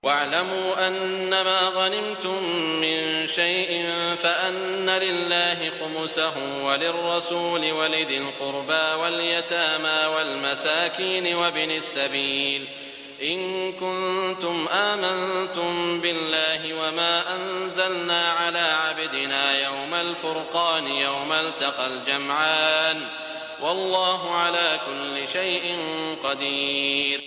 وَاعْلَمُوا أَنَّمَا غَنِمْتُم مِّن شَيْءٍ فَأَنَّ لِلَّهِ خُمُسَهُ وَلِلرَّسُولِ وَلِذِي الْقُرْبَىٰ وَالْيَتَامَىٰ وَالْمَسَاكِينِ وَابْنِ السَّبِيلِ إِن كُنتُمْ آمَنتُم بِاللَّهِ وَمَا أَنزَلْنَا عَلَىٰ عَبْدِنَا يَوْمَ الْفُرْقَانِ يَوْمَ الْتَقَى الْجَمْعَانِ وَاللَّهُ عَلَىٰ كُلِّ شَيْءٍ قَدِيرٌ۔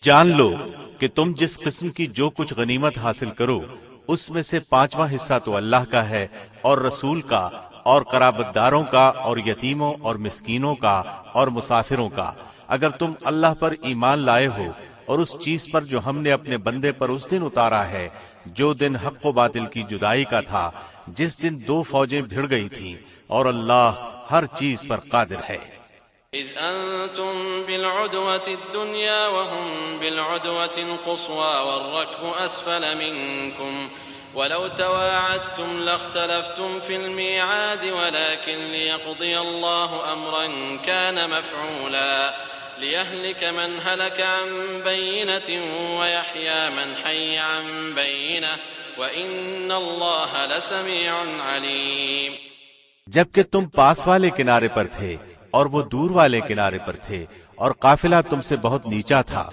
جان لو کہ تم جس قسم کی جو کچھ غنیمت حاصل کرو اس میں سے 5واں حصہ تو اللہ کا ہے اور رسول کا اور قرابت داروں کا اور یتیموں اور مسکینوں کا اور مسافروں کا، اگر تم اللہ پر ایمان لائے ہو اور اس چیز پر جو ہم نے اپنے بندے پر اس دن اتارا ہے جو دن حق و باطل کی جدائی کا تھا، جس دن 2 فوجیں بھڑ گئی تھیں، اور اللہ ہر چیز پر قادر ہے۔ إِذْ أَنتُم بِالْعُدْوَةِ الدُّنْيَا وَهُم بِالْعُدْوَةِ الْقُصْوَىٰ وَالرَّكْبُ أَسْفَلَ مِنكُمْ وَلَوْ تَوَاعَدتُّمْ لَاخْتَلَفْتُمْ فِي الْمِيعَادِ وَلَٰكِن لِّيَقْضِيَ اللَّهُ أَمْرًا كَانَ مَفْعُولًا لِيَهْلِكَ مَنْ هَلَكَ عَن بَيِّنَةٍ وَيَحْيَىٰ مَنْ حَيَّ عَن بَيِّنَةٍ وَإِنَّ اللَّهَ لَسَمِيعٌ عَلِيمٌ۔ جبکہ تم پاس والے کنارے پر تھے اور وہ دور والے کنارے پر تھے اور قافلہ تم سے بہت نیچا تھا،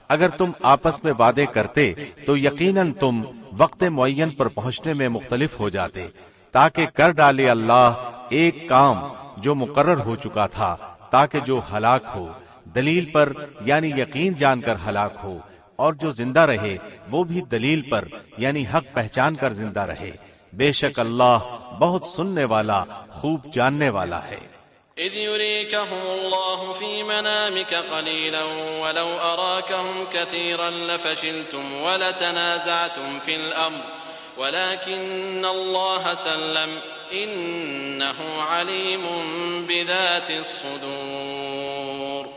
اگر تم آپس میں وعدے کرتے تو یقیناً تم وقت معین پر پہنچنے میں مختلف ہو جاتے، تاکہ کر ڈالے اللہ ایک کام جو مقرر ہو چکا تھا، تاکہ جو ہلاک ہو دلیل پر یعنی یقین جان کر ہلاک ہو، اور جو زندہ رہے وہ بھی دلیل پر یعنی حق پہچان کر زندہ رہے۔ بے شک اللہ بہت سننے والا خوب جاننے والا ہے۔ إِذْ يُرِيكَهُمُ اللَّهُ فِي مَنَامِكَ قَلِيلًا وَلَوْ أَرَاكَهُمْ كَثِيرًا لَّفَشِلْتُمْ وَلَتَنَازَعْتُمْ فِي الْأَمْرِ وَلَٰكِنَّ اللَّهَ سَلَّمَ إِنَّهُ عَلِيمٌ بِذَاتِ الصُّدُورِ۔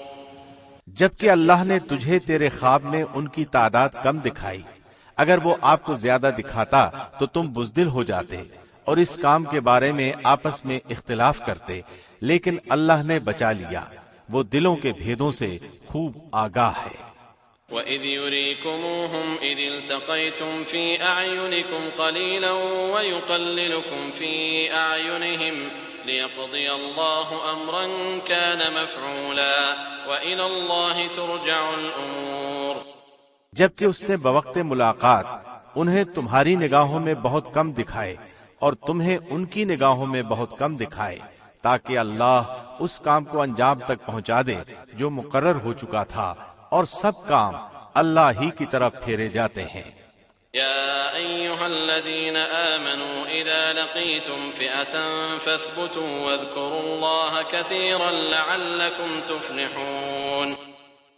جبکہ اللہ نے تجھے تیرے خواب میں ان کی تعداد کم دکھائی، اگر وہ آپ کو زیادہ دکھاتا تو تم بزدل ہو جاتے اور اس کام کے بارے میں آپس میں اختلاف کرتے، لیکن اللہ نے بچا لیا، وہ دلوں کے بھیدوں سے خوب آگاہ ہے۔ وَإِذْ يُرِيكُمُوهُمْ إِذِ الْتَقَيْتُمْ فِي أَعْيُنِكُمْ قَلِيلًا وَيُقَلِّلُكُمْ فِي أَعْيُنِهِمْ لِيَقْضِيَ اللَّهُ أَمْرًا كَانَ مَفْعُولًا وَإِلَى اللَّهِ تُرْجَعُ الْأُمُورُ۔ جبکہ اس نے بوقت ملاقات انہیں تمہاری نگاہوں میں بہت کم دکھائے اور تمہیں ان کی نگاہوں میں بہت کم دکھائے، تاکہ اللہ اس کام کو انجام تک پہنچا دے جو مقرر ہو چکا تھا، اور سب کام اللہ ہی کی طرف پھیرے جاتے ہیں۔ يا أيها الذين آمنوا إذا لقيتم فئة فاثبتوا واذكروا الله كثيرا لعلكم تفلحون۔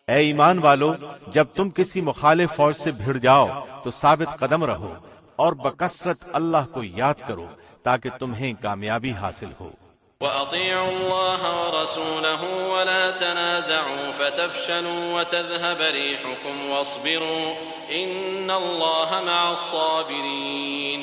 اے ایمان والو، جب تم کسی مخالف فوج سے بھڑ جاؤ تو ثابت قدم رہو اور بکثرت اللہ کو یاد کرو تاکہ تمہیں کامیابی حاصل ہو۔ وَأَطِيعُوا اللَّهَ وَرَسُولَهُ وَلَا تَنَازَعُوا فَتَفْشَلُوا وَتَذْهَبَ رِيحُكُمْ وَاصْبِرُوا إِنَّ اللَّهَ مَعَ الصَّابِرِينَ۔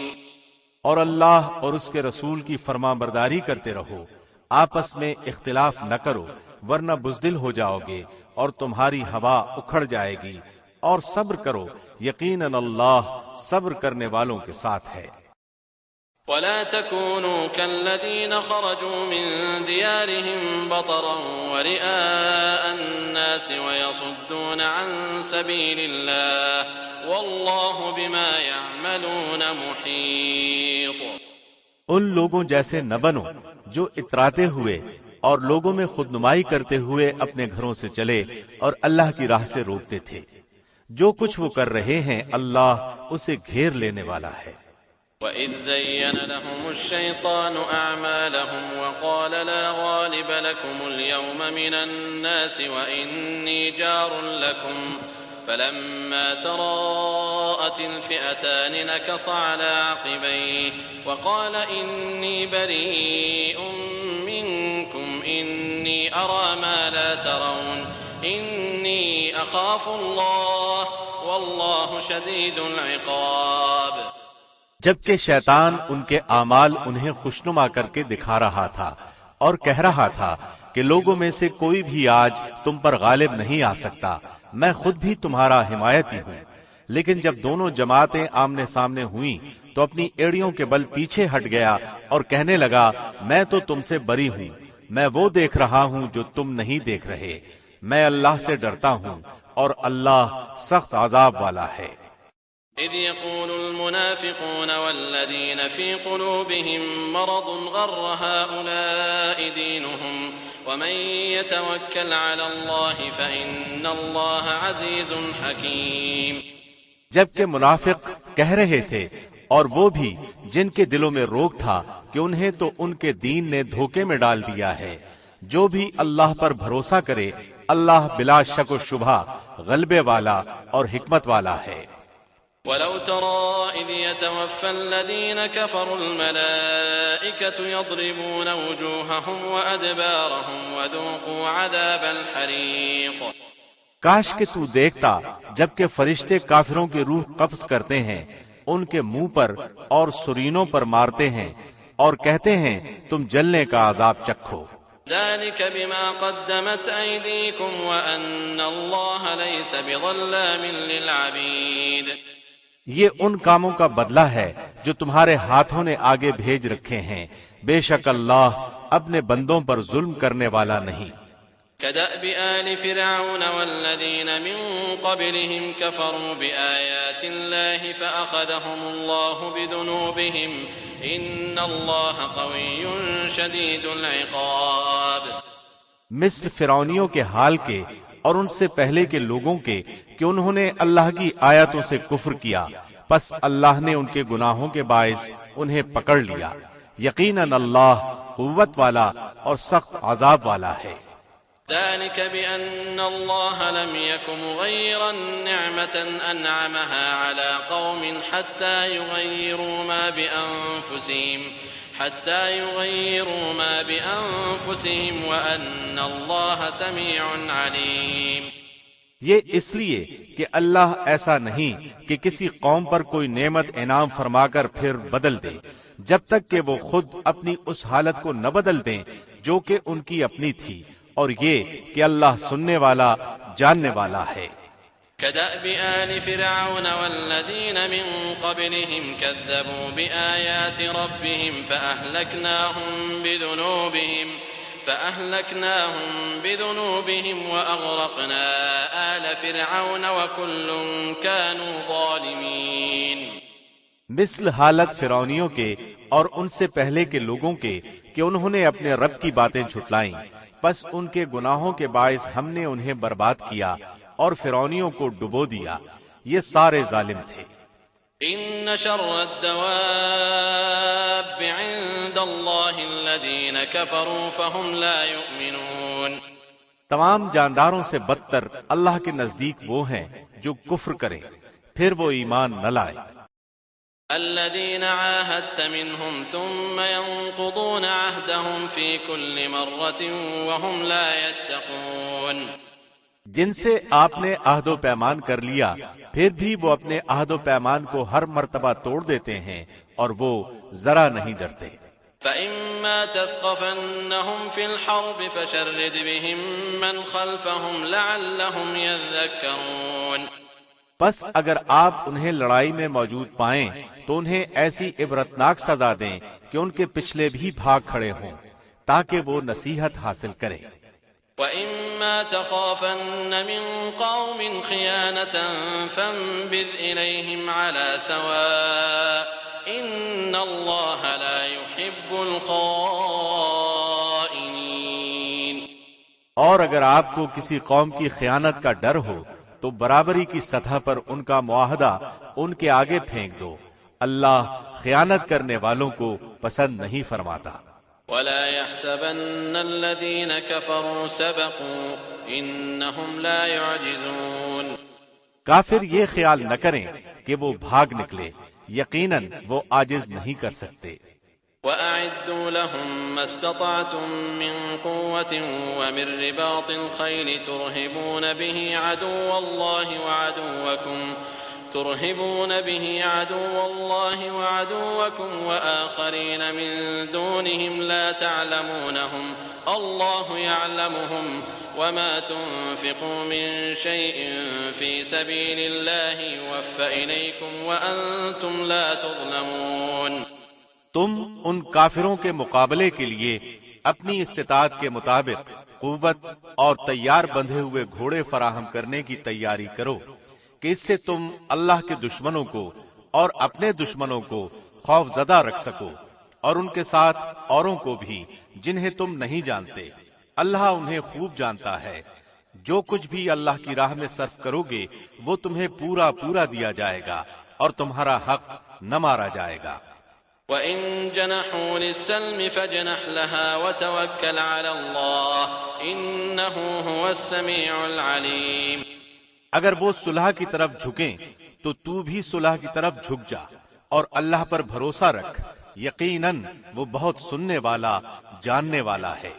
اور اللہ اور اس کے رسول کی فرما برداری کرتے رہو، آپس میں اختلاف نہ کرو ورنہ بزدل ہو جاؤ گے اور تمہاری ہوا اکھڑ جائے گی، اور صبر کرو، یقیناً اللہ صبر کرنے والوں کے ساتھ ہے۔ ولا تكونوا كالذين خرجوا من ديارهم بطرا ورئاء الناس ويصدون عن سبيل الله والله بما يعملون محيط۔ ان لوگوں جیسے نہ بنو جو اتراتے ہوئے اور لوگوں میں خود نمائی کرتے ہوئے اپنے گھروں سے چلے اور اللہ کی راہ سے روکتے تھے، جو کچھ وہ کر رہے ہیں اللہ اسے گھیر لینے والا ہے۔ وَإِذْ زَيَّنَ لَهُمُ الشَّيْطَانُ أَعْمَالَهُمْ وَقَالَ لَا غَالِبَ لَكُمُ الْيَوْمَ مِنَ النَّاسِ وَإِنِّي جَارٌ لَكُمْ فَلَمَّا تَرَاءَتِ الْفِئَتَانِ نَكَصَ عَلَى عَقِبَيْهِ وَقَالَ إِنِّي بَرِيءٌ مِّنكُمْ إِنِّي أَرَىٰ مَا لَا تَرَوْنَ إِنِّي أَخَافُ اللَّهَ وَاللَّهُ شَدِيدُ الْعِقَابِ۔ جبکہ شیطان ان کے اعمال انہیں خوشنما کر کے دکھا رہا تھا اور کہہ رہا تھا کہ لوگوں میں سے کوئی بھی آج تم پر غالب نہیں آ سکتا، میں خود بھی تمہارا حمایتی ہوں، لیکن جب دونوں جماعتیں آمنے سامنے ہوئیں تو اپنی ایڑیوں کے بل پیچھے ہٹ گیا اور کہنے لگا میں تو تم سے بری ہوں، میں وہ دیکھ رہا ہوں جو تم نہیں دیکھ رہے، میں اللہ سے ڈرتا ہوں اور اللہ سخت عذاب والا ہے۔ إذ يقول المنافقون والذين في قلوبهم مرض غر هؤلاء دينهم ومن يتوكل على الله فإن الله عزيز حكيم۔ جبکہ منافق کہہ رہے تھے، اور وہ بھی جن کے دلوں میں روگ تھا کہ انہیں تو ان کے دین نے دھوکے میں ڈال دیا ہے، جو بھی اللہ پر بھروسہ کرے اللہ بلا شک و شبہ غلبے والا اور حکمت والا ہے۔ ولو ترى إذ يتوفى الذين كفروا الملائكة يضربون وجوههم وأدبارهم وذوقوا عذاب الحريق۔ کاش کہ تو دیکھتا جبکہ فرشتے کافروں کی روح قبض کرتے ہیں، ان کے منہ پر اور سرینوں پر مارتے ہیں اور کہتے ہیں تم جلنے کا عذاب چکھو۔ ذلك بما قدمت أيديكم وأن الله ليس بظلام للعبيد۔ یہ ان کاموں کا بدلہ ہے جو تمہارے ہاتھوں نے آگے بھیج رکھے ہیں، بے شک اللہ اپنے بندوں پر ظلم کرنے والا نہیں۔ كدأب آل فرعون والذين من قبلهم كفروا بآيات الله فأخذهم الله بذنوبهم إن الله قوي شديد العقاب۔ مثل فرعونیوں کے حال کے اور ان سے پہلے کے لوگوں کے کہ انہوں نے اللہ کی آیاتوں سے کفر کیا، پس اللہ نے ان کے گناہوں کے باعث انہیں پکڑ لیا، یقیناً اللہ قوت والا اور سخت عذاب والا ہے۔ ذلك بأن الله لم يك مغيرا نعمة أنعمها على قوم حتى يغيروا ما بأنفسهم وأن الله سميع عليم۔ یہ اس لیے کہ اللہ ایسا نہیں کہ کسی قوم پر کوئی نعمت انعام فرما کر پھر بدل دے جب تک کہ وہ خود اپنی اس حالت کو نہ بدل دیں جو کہ ان کی اپنی تھی، اور یہ کہ اللہ سننے والا جاننے والا ہے۔ كدأب آل فرعون والذين من قبلهم كذبوا بآيات ربهم فأهلكناهم بذنوبهم وأغرقنا آل فرعون وكل كانوا ظالمين۔ مثل حالت فرعونیوں کے اور ان سے پہلے کے لوگوں کے کہ انہوں نے اپنے رب کی باتیں جھٹلائیں، پس ان کے گناہوں کے باعث ہم نے انہیں برباد کیا اور فرعونیوں کو ڈبو دیا، یہ سارے ظالم تھے۔ ان شر الدواب عند اللہ الذین كفروا فهم لا يؤمنون۔ تمام جانداروں سے بدتر اللہ کے نزدیک وہ ہیں جو کفر کریں پھر وہ ایمان نہ لائیں۔ الذين عاهدت منهم ثم ينقضون عهدهم في كل مرة وهم لا يتقون۔ جن سے آپ نے عہد و پیمان کر لیا پھر بھی وہ اپنے عہد و پیمان کو ہر مرتبہ توڑ دیتے ہیں اور وہ ذرا نہیں ڈرتے۔ فإما تثقفنهم في الحرب فشرد بهم من خلفهم لعلهم يذكرون۔ پس اگر آپ انہیں لڑائی میں موجود پائیں تو انہیں ایسی عبرتناک سزا دیں کہ ان کے پچھلے بھی بھاگ کھڑے ہوں تاکہ وہ نصیحت حاصل کریں۔ وَإِمَّا تَخَافَنَّ مِن قَوْمٍ خِيَانَةً فَانبِذْ إِلَيْهِمْ عَلَى سَوَاءٍ إِنَّ اللَّهَ لَا يُحِبُّ الْخَائِنِينَ۔ اور اگر آپ کو کسی قوم کی خیانت کا ڈر ہو تو برابری کی سطح پر ان کا معاہدہ ان کے آگے پھینک دو، اللہ خیانت کرنے والوں کو پسند نہیں فرماتا۔ وَلَا يَحْسَبَنَّ الَّذِينَ كَفَرُوا سَبَقُوا إِنَّهُمْ لَا يُعْجِزُونَ۔ کافر یہ خیال نہ کریں کہ وہ بھاگ نکلے، یقیناً وہ عاجز نہیں کر سکتے۔ وَأَعِدُّوا لَهُم مَّا اسْتَطَعْتُم مِّن قُوَّةٍ وَمِن رِّبَاطِ الْخَيْلِ تُرْهِبُونَ به عَدُوَّ اللَّهِ وَعَدُوَّكُمْ وَآخَرِينَ مِن دُونِهِمْ لَا تَعْلَمُونَهُمْ اللَّهُ يَعْلَمُهُمْ وما تنفقوا من شيء في سبيل الله يوفى إليكم وأنتم لا تظلمون۔ تم ان کافروں کے مقابلے کے لیے اپنی استطاعت کے مطابق قوت اور تیار بندھے ہوئے گھوڑے فراہم کرنے کی تیاری کرو کہ اس سے تم اللہ کے دشمنوں کو اور اپنے دشمنوں کو خوف زدہ رکھ سکو، اور ان کے ساتھ اوروں کو بھی جنہیں تم نہیں جانتے۔ اللہ انہیں خوب جانتا ہے۔ جو کچھ بھی اللہ کی راہ میں صرف کرو گے وہ تمہیں پورا پورا دیا جائے گا اور تمہارا حق نہ مارا جائے گا۔ وَإِن جَنَحُوا لِلسَّلْمِ فَاجْنَحْ لَهَا وَتَوَكَّلْ عَلَى اللَّهِ إِنَّهُ هُوَ السَّمِيعُ الْعَلِيمُ۔ اگر وہ صلح کی طرف جھکیں تو تو بھی صلح کی طرف جھک جا اور اللہ پر بھروسہ رکھ، یقیناً وہ بہت سننے والا جاننے والا ہے۔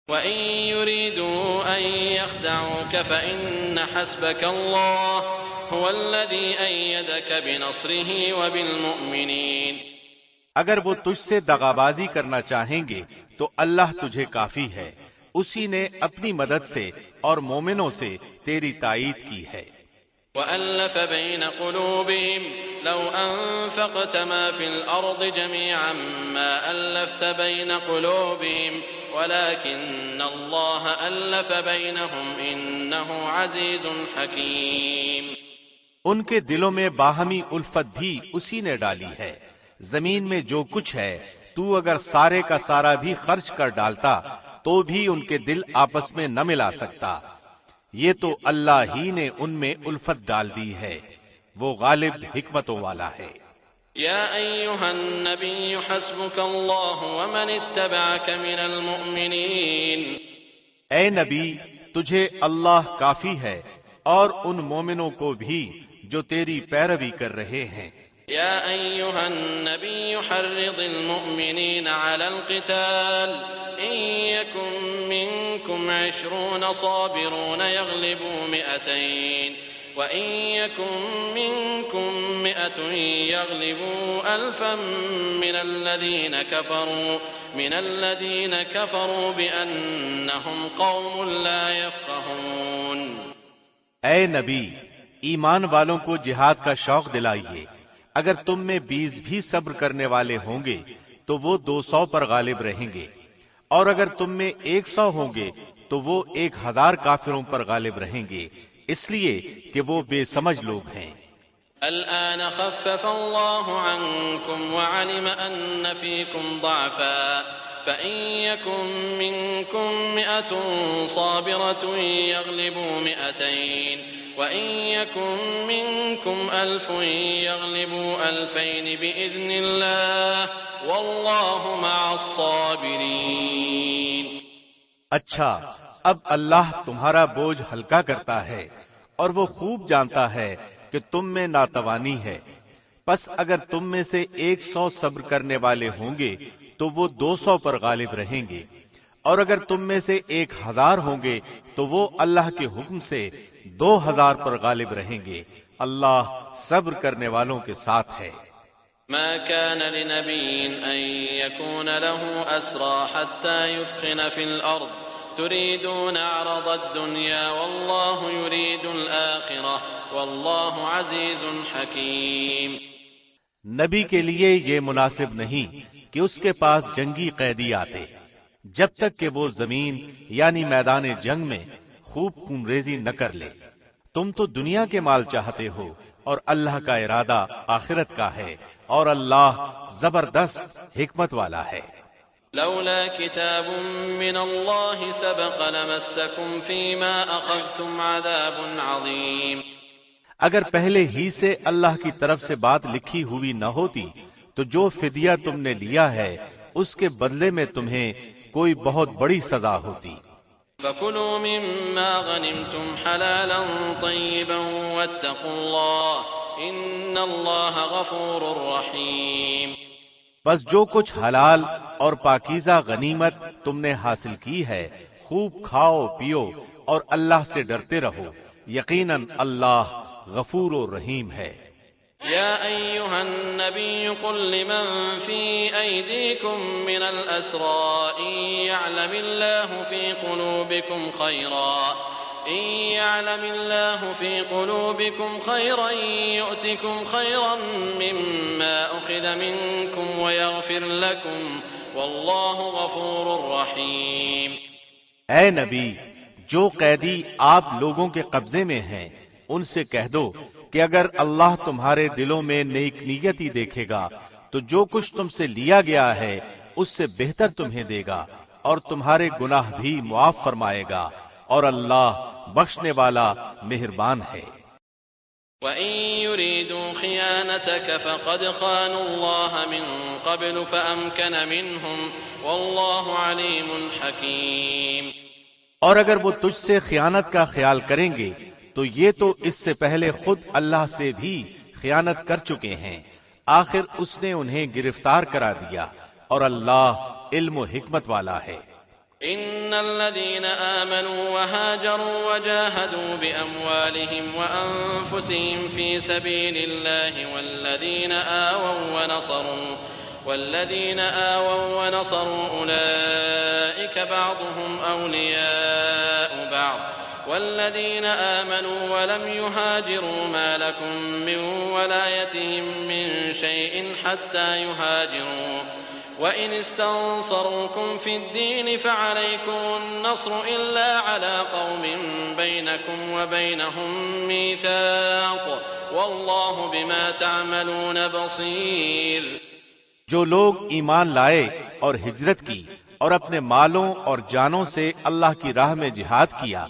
وَإِن يُرِيدُوا أَن يَخْدَعُوكَ فَإِنَّ حَسْبَكَ اللَّهُ هُوَ الَّذِي أَيَّدَكَ بِنَصْرِهِ وَبِالْمُؤْمِنِينَ۔ اگر وہ تجھ سے دغابازی کرنا چاہیں گے تو اللہ تجھے کافی ہے، اسی نے اپنی مدد سے اور مومنوں سے تیری تائید کی ہے۔ وَأَلَّفَ بَيْنَ قُلُوبِهِمْ لَوْ أَنفَقْتَ مَا فِي الْأَرْضِ جَمِيعًا مَا أَلَّفْتَ بَيْنَ قُلُوبِهِمْ وَلَكِنَّ اللَّهَ أَلَّفَ بَيْنَهُمْ إِنَّهُ عَزِيزٌ حَكِيمٌ۔ ان کے دلوں میں باہمی الفت بھی اسی نے ڈالی ہے۔ زمین میں جو کچھ ہے تو اگر سارے کا سارا بھی خرچ کر ڈالتا تو بھی ان کے دل آپس میں نہ ملا سکتا۔ یہ تو اللہ ہی نے ان میں الفت ڈال دی ہے، وہ غالب حکمتوں والا ہے۔ یا ایھا النبی حسبک اللہ ومن اتبعک من المؤمنین۔ اے نبی، تجھے اللہ کافی ہے اور ان مومنوں کو بھی جو تیری پیروی کر رہے ہیں۔ یا ایھا النبی حرض المؤمنین علی القتال ان یکن منکم 20 صابرون یغلبوا 200 وَإِن يَكُن مِّنكُم 100 يَغْلِبُوا 1000 مِّنَ الَّذِينَ كَفَرُوا بِأَنَّهُمْ قَوْمٌ لَّا يَفْقَهُونَ۔ اے نبی، ایمان والوں کو جہاد کا شوق دلائیے۔ اگر تم میں 20 بھی صبر کرنے والے ہوں گے تو وہ 200 پر غالب رہیں گے، اور اگر تم میں 100 ہوں گے تو وہ 1000 کافروں پر غالب رہیں گے، اس لیے کہ وہ بے سمجھ لوگ ہیں۔ الآن خفف اللہ عنکم وعلم ان فیکم ضعفا فإن يكن منكم 100 صابرة يغلبوا 200 وإن يكن منكم 1000 يغلبوا 2000 بإذن الله والله مع الصابرين۔ اچھا، اب اللہ تمہارا بوجھ ہلکا کرتا ہے اور وہ خوب جانتا ہے کہ تم میں ناتوانی ہے، پس اگر تم میں سے 100 صبر کرنے والے ہوں گے تو وہ 200 پر غالب رہیں گے، اور اگر تم میں سے 1000 ہوں گے تو وہ اللہ کے حکم سے 2000 پر غالب رہیں گے۔ اللہ صبر کرنے والوں کے ساتھ ہے۔ ما كان لنبي أن يكون له أسرى حتى يثخن في الأرض تريدون عرض الدنيا والله يريد الآخرة والله عزيز حكيم۔ نبی کے لیے یہ مناسب نہیں کہ اس کے پاس جنگی قیدی آتے جب تک کہ وہ زمین یعنی میدان جنگ میں خوب خون ریزی نہ کر لے۔ تم تو دنیا کے مال چاہتے ہو اور اللہ کا ارادہ آخرت کا ہے، اور اللہ زبردست حکمت والا ہے۔ لولا كتاب من الله سبق لمسكم فيما أخذتم عذاب عظيم۔ اگر پہلے ہی سے اللہ کی طرف سے بات لکھی ہوئی نہ ہوتی تو جو فدیہ تم نے لیا ہے اس کے بدلے میں تمہیں کوئی بہت بڑی سزا ہوتی۔ فَكُلُوا مِمَّا غَنِمْتُمْ حَلَالًا طَيِّبًا وَاتَّقُوا اللَّهَ إِنَّ اللَّهَ غَفُورٌ رَّحِيمٌ۔ بس جو کچھ حلال اور پاکیزہ غنیمت تم نے حاصل کی ہے خوب کھاؤ پیو اور اللہ سے ڈرتے رہو، یقیناً اللہ غفور و رحیم ہے۔ يا أيها النبي قل لمن في أيديكم من الأسرى إن يعلم الله في قلوبكم خيرا يؤتكم خيرا مما أخذ منكم ويغفر لكم والله غفور رحيم۔ اے نبی، جو قیدی آپ لوگوں کے قبضے میں ہیں ان سے کہہ دو کہ اگر اللہ تمہارے دلوں میں نیک نیتی دیکھے گا تو جو کچھ تم سے لیا گیا ہے اس سے بہتر تمہیں دے گا اور تمہارے گناہ بھی معاف فرمائے گا، اور اللہ بخشنے والا مہربان ہے۔ وَإِن يُرِيدُوا خِيَانَتَكَ فَقَدْ خَانُوا اللَّهَ مِن قَبْلُ فَأَمْكَنَ مِنْهُمْ وَاللَّهُ عَلِيمٌ حَكِيمٌ۔ اور اگر وہ تجھ سے خیانت کا خیال کریں گے تو یہ تو اس سے پہلے خود اللہ سے بھی خیانت کر چکے ہیں، آخر اس نے انہیں گرفتار کرا دیا، اور اللہ علم و حکمت والا ہے۔ ان الذين آمنوا وهاجروا وجاهدوا بأموالهم وأنفسهم في سبيل الله والذين آووا ونصروا أولئك بعضهم أولياء بعض والذين آمنوا ولم يهاجروا ما لكم من ولايتهم من شيء حتى يهاجروا وَإِنِ اسْتَنصَرُوكُمْ فِي الدِّينِ فَعَلَيْكُمُ النَّصْرُ إِلَّا عَلَىٰ قَوْمٍ بَيْنَكُمْ وَبَيْنَهُم مِّيثَاقٌ وَاللَّهُ بِمَا تَعْمَلُونَ بَصِيرٌ۔ جو لوگ ایمان لائے اور ہجرت کی اور اپنے مالوں اور جانوں سے اللہ کی راہ میں جہاد کیا،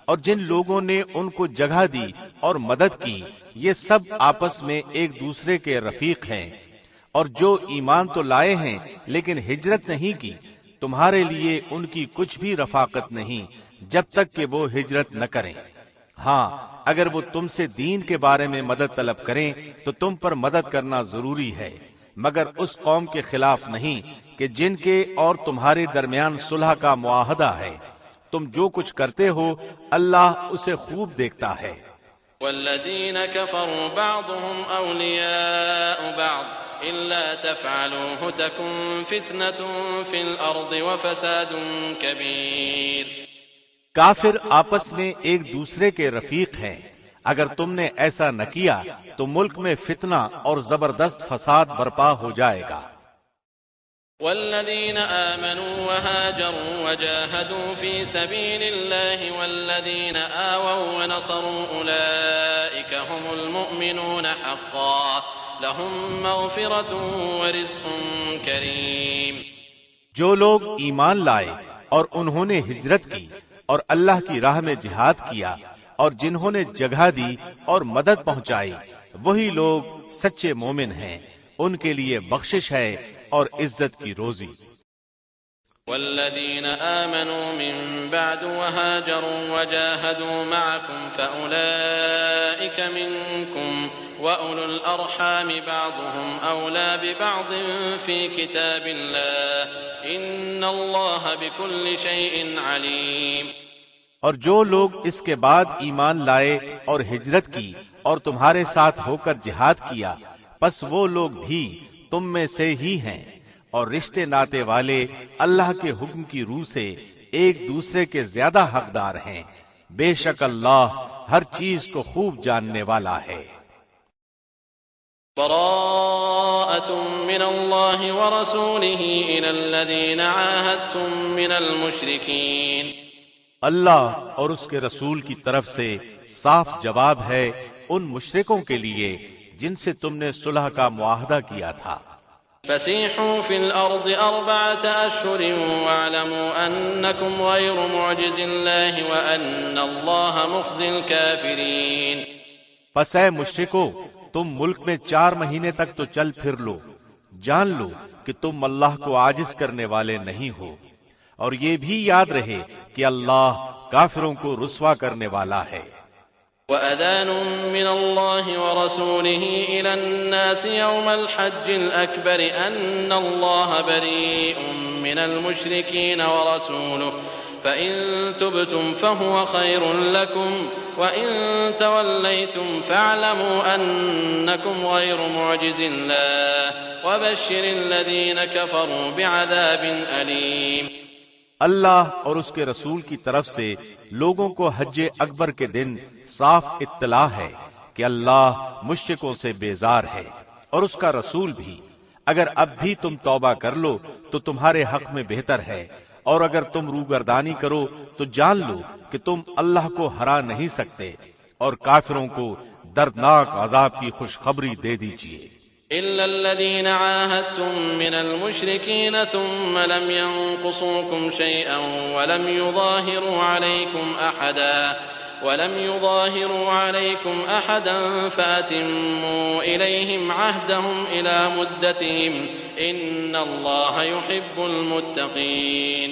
اور جن لوگوں نے ان کو جگہ دی اور مدد کی، یہ سب آپس میں ایک دوسرے کے رفیق ہیں۔ اور جو ایمان تو لائے ہیں لیکن ہجرت نہیں کی، تمہارے لیے ان کی کچھ بھی رفاقت نہیں جب تک کہ وہ ہجرت نہ کریں۔ ہاں، اگر وہ تم سے دین کے بارے میں مدد طلب کریں تو تم پر مدد کرنا ضروری ہے، مگر اس قوم کے خلاف نہیں کہ جن کے اور تمہارے درمیان صلح کا معاہدہ ہے۔ تم جو کچھ کرتے ہو اللہ اسے خوب دیکھتا ہے۔ والذین کفروا بعضهم اولیاء بعض إلا تفعلوه تكن فتنة في الأرض وفساد كبير۔ کافر آپس میں ایک دوسرے کے رفیق ہیں، اگر تم نے ایسا نہ کیا تو ملک میں فتنہ اور زبردست فساد برپا ہو جائے گا۔ والذين آمنوا وهاجروا وجاهدوا في سبيل الله والذين آووا ونصروا أولئك هم المؤمنون حقا لهم مغفرة ورزق کریم۔ جو لوگ ایمان لائے اور انہوں نے ہجرت کی اور اللہ کی راہ میں جہاد کیا اور جنہوں نے جگہ دی اور مدد پہنچائی، وہی لوگ سچے مومن ہیں، ان کے لیے بخشش ہے اور عزت کی روزی۔ والذین آمنوا من بعد وهاجروا وجاهدوا معكم فأولئك منكم وأولو الأرحام بعضهم أولى ببعض في كتاب الله إن الله بكل شيء عليم۔ اور جو لوگ اس کے بعد ایمان لائے اور ہجرت کی اور تمہارے ساتھ ہو کر جہاد کیا، پس وہ لوگ بھی تم میں سے ہی ہیں، اور رشتے ناتے والے اللہ کے حکم کی روح سے ایک دوسرے کے زیادہ حقدار ہیں۔ بے شک اللہ ہر چیز کو خوب جاننے والا ہے۔ براءۃ من اللہ ورسولہ الی الذین عاہدتم من المشرکین۔ اللہ اور اس کے رسول کی طرف سے صاف جواب ہے ان مشرکوں کے لیے جن سے تم نے صلح کا معاہدہ کیا تھا۔ فسیحوا فی الارض 4 اشہر واعلموا انکم غیر معجز اللہ وان اللہ مخزی الکافرین۔ پس اے مشرکو، تم ملک میں 4 مہینے تک تو چل پھر لو، جان لو کہ تم اللہ کو عاجز کرنے والے نہیں ہو، اور یہ بھی یاد رہے کہ اللہ کافروں کو رسوا کرنے والا ہے۔ وَأَذَانٌ مِّنَ اللَّهِ وَرَسُولِهِ إِلَى النَّاسِ يَوْمَ الْحَجِّ الْأَكْبَرِ أَنَّ اللَّهَ بَرِيءٌ مِّنَ الْمُشْرِكِينَ فإن تبتم فهو خير لكم وإن توليتم فاعلموا أنكم غير معجز الله وبشر الذين كفروا بعذاب أليم۔ اللہ اور اس کے رسول کی طرف سے لوگوں کو حج اکبر کے دن صاف اطلاع ہے کہ اللہ مشرکوں سے بیزار ہے اور اس کا رسول بھی۔ اگر اب بھی تم توبہ کر لو تو تمہارے حق میں بہتر ہے، اور اگر تم روگردانی کرو تو جان لو کہ تم اللہ کو ہرا نہیں سکتے، اور کافروں کو دردناک عذاب کی خوشخبری دے دیجیے۔ إلا الذين عاهدتم من المشركين ثم لم ينقصوكم شيئا ولم يظاهروا عليكم أحدا فأتموا إليهم عهدهم إلى مدتهم إن الله يحب المتقين۔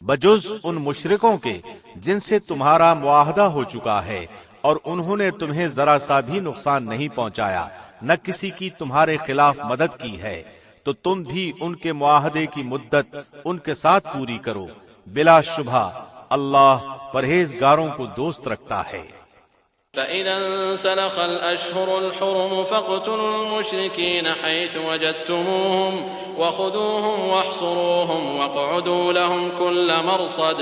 بجز ان مشرکوں کے جن سے تمہارا معاہدہ ہو چکا ہے اور انہوں نے تمہیں ذرا سا بھی نقصان نہیں پہنچایا، نہ کسی کی تمہارے خلاف مدد کی ہے، تو تم بھی ان کے معاہدے کی مدت ان کے ساتھ پوری کرو، بلا شبہ اللہ پرہیزگاروں کو دوست رکھتا ہے۔ فَإِذَا انسَلَخَ الْأَشْهُرُ الْحُرُمُ فَاقْتُلُوا الْمُشْرِكِينَ حَيْثُ وَجَدتُّمُوهُمْ وَخُذُوهُمْ وَاحْصُرُوهُمْ وَاقْعُدُوا لَهُمْ كُلَّ مَرْصَدٍ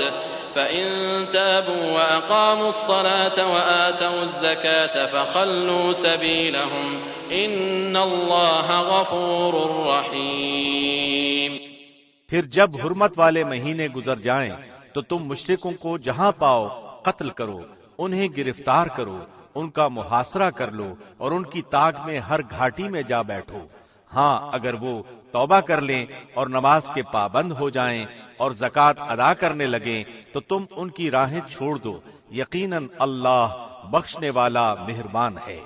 فَإِن تَابُوا وَأَقَامُوا الصَّلَاةَ وَآتَوُا الزَّكَاةَ فَخَلُّوا سَبِيلَهُمْ إِنَّ اللَّهَ غَفُورٌ رَّحِيمٌ۔ پھر جب حرمت والے مہینے گزر جائیں تو تم مشرکوں کو جہاں پاؤ قتل کرو، انہیں گرفتار کرو، ان کا محاصرہ کر لو اور ان کی طاق میں ہر گھاٹی میں جا بیٹھو۔ ہاں اگر وہ توبہ کر لیں اور نماز کے پابند ہو جائیں اور زکوٰۃ ادا کرنے لگیں تو تم ان کی راہیں چھوڑ دو، یقیناً اللہ بخشنے والا مہربان ہے۔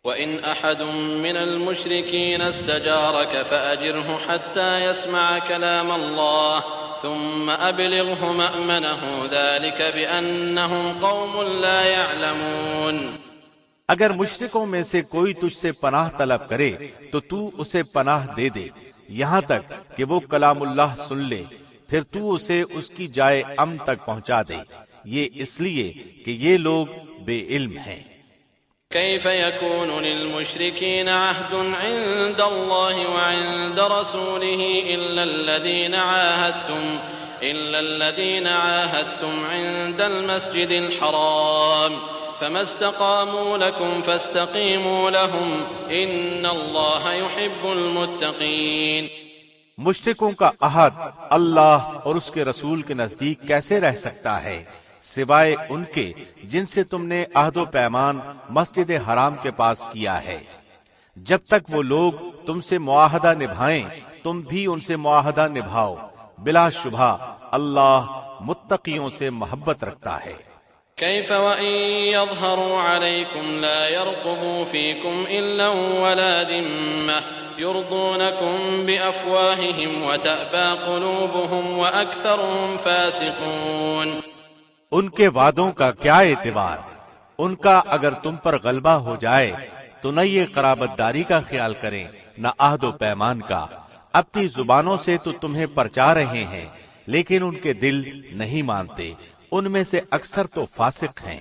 وَإِنْ أَحَدٌ مِّنَ الْمُشْرِكِينَ اسْتَجَارَكَ فَأَجِرْهُ حَتَّى يَسْمَعَ كَلَامَ اللَّهِ ثُمَّ أَبْلِغْهُ مَأْمَنَهُ ذَلِكَ بِأَنَّهُمْ قَوْمٌ لَا يَعْلَمُونَ۔ اگر مشرکوں میں سے کوئی تجھ سے پناہ طلب کرے تو تو اسے پناہ دے دے یہاں تک کہ وہ کلام اللہ سن لے، پھر تو اسے اس کی جائے امن تک پہنچا دے، یہ اس لیے کہ یہ لوگ بے علم ہیں۔ كيف يكون للمشركين عهد عند الله وعند رسوله إلا الذين عاهدتم عند المسجد الحرام فما استقاموا لكم فاستقيموا لهم إن الله يحب المتقين۔ مشرکوں کا عہد اللہ اور اس کے رسول کے نزدیک کیسے رہ سکتا ہے سوائے ان کے جن سے تم نے عہد و پیمان مسجد حرام کے پاس کیا ہے۔ جب تک وہ لوگ تم سے معاہدہ نبھائیں تم بھی ان سے معاہدہ نبھاؤ، بلا شبہ اللہ متقیوں سے محبت رکھتا ہے۔ كيف وإن يظهروا عليكم لا يرقبوا فيكم إلا ولا ذمة يرضونكم بأفواههم وتأبى قلوبهم وأكثرهم فاسقون۔ ان کے وعدوں کا کیا اعتبار، ان کا اگر تم پر غلبہ ہو جائے تو نہ یہ قرابت داری کا خیال کریں نہ عہد و پیمان کا، اپنی زبانوں سے تو تمہیں پرچا رہے ہیں لیکن ان کے دل نہیں مانتے، ان میں سے اکثر تو فاسق ہیں۔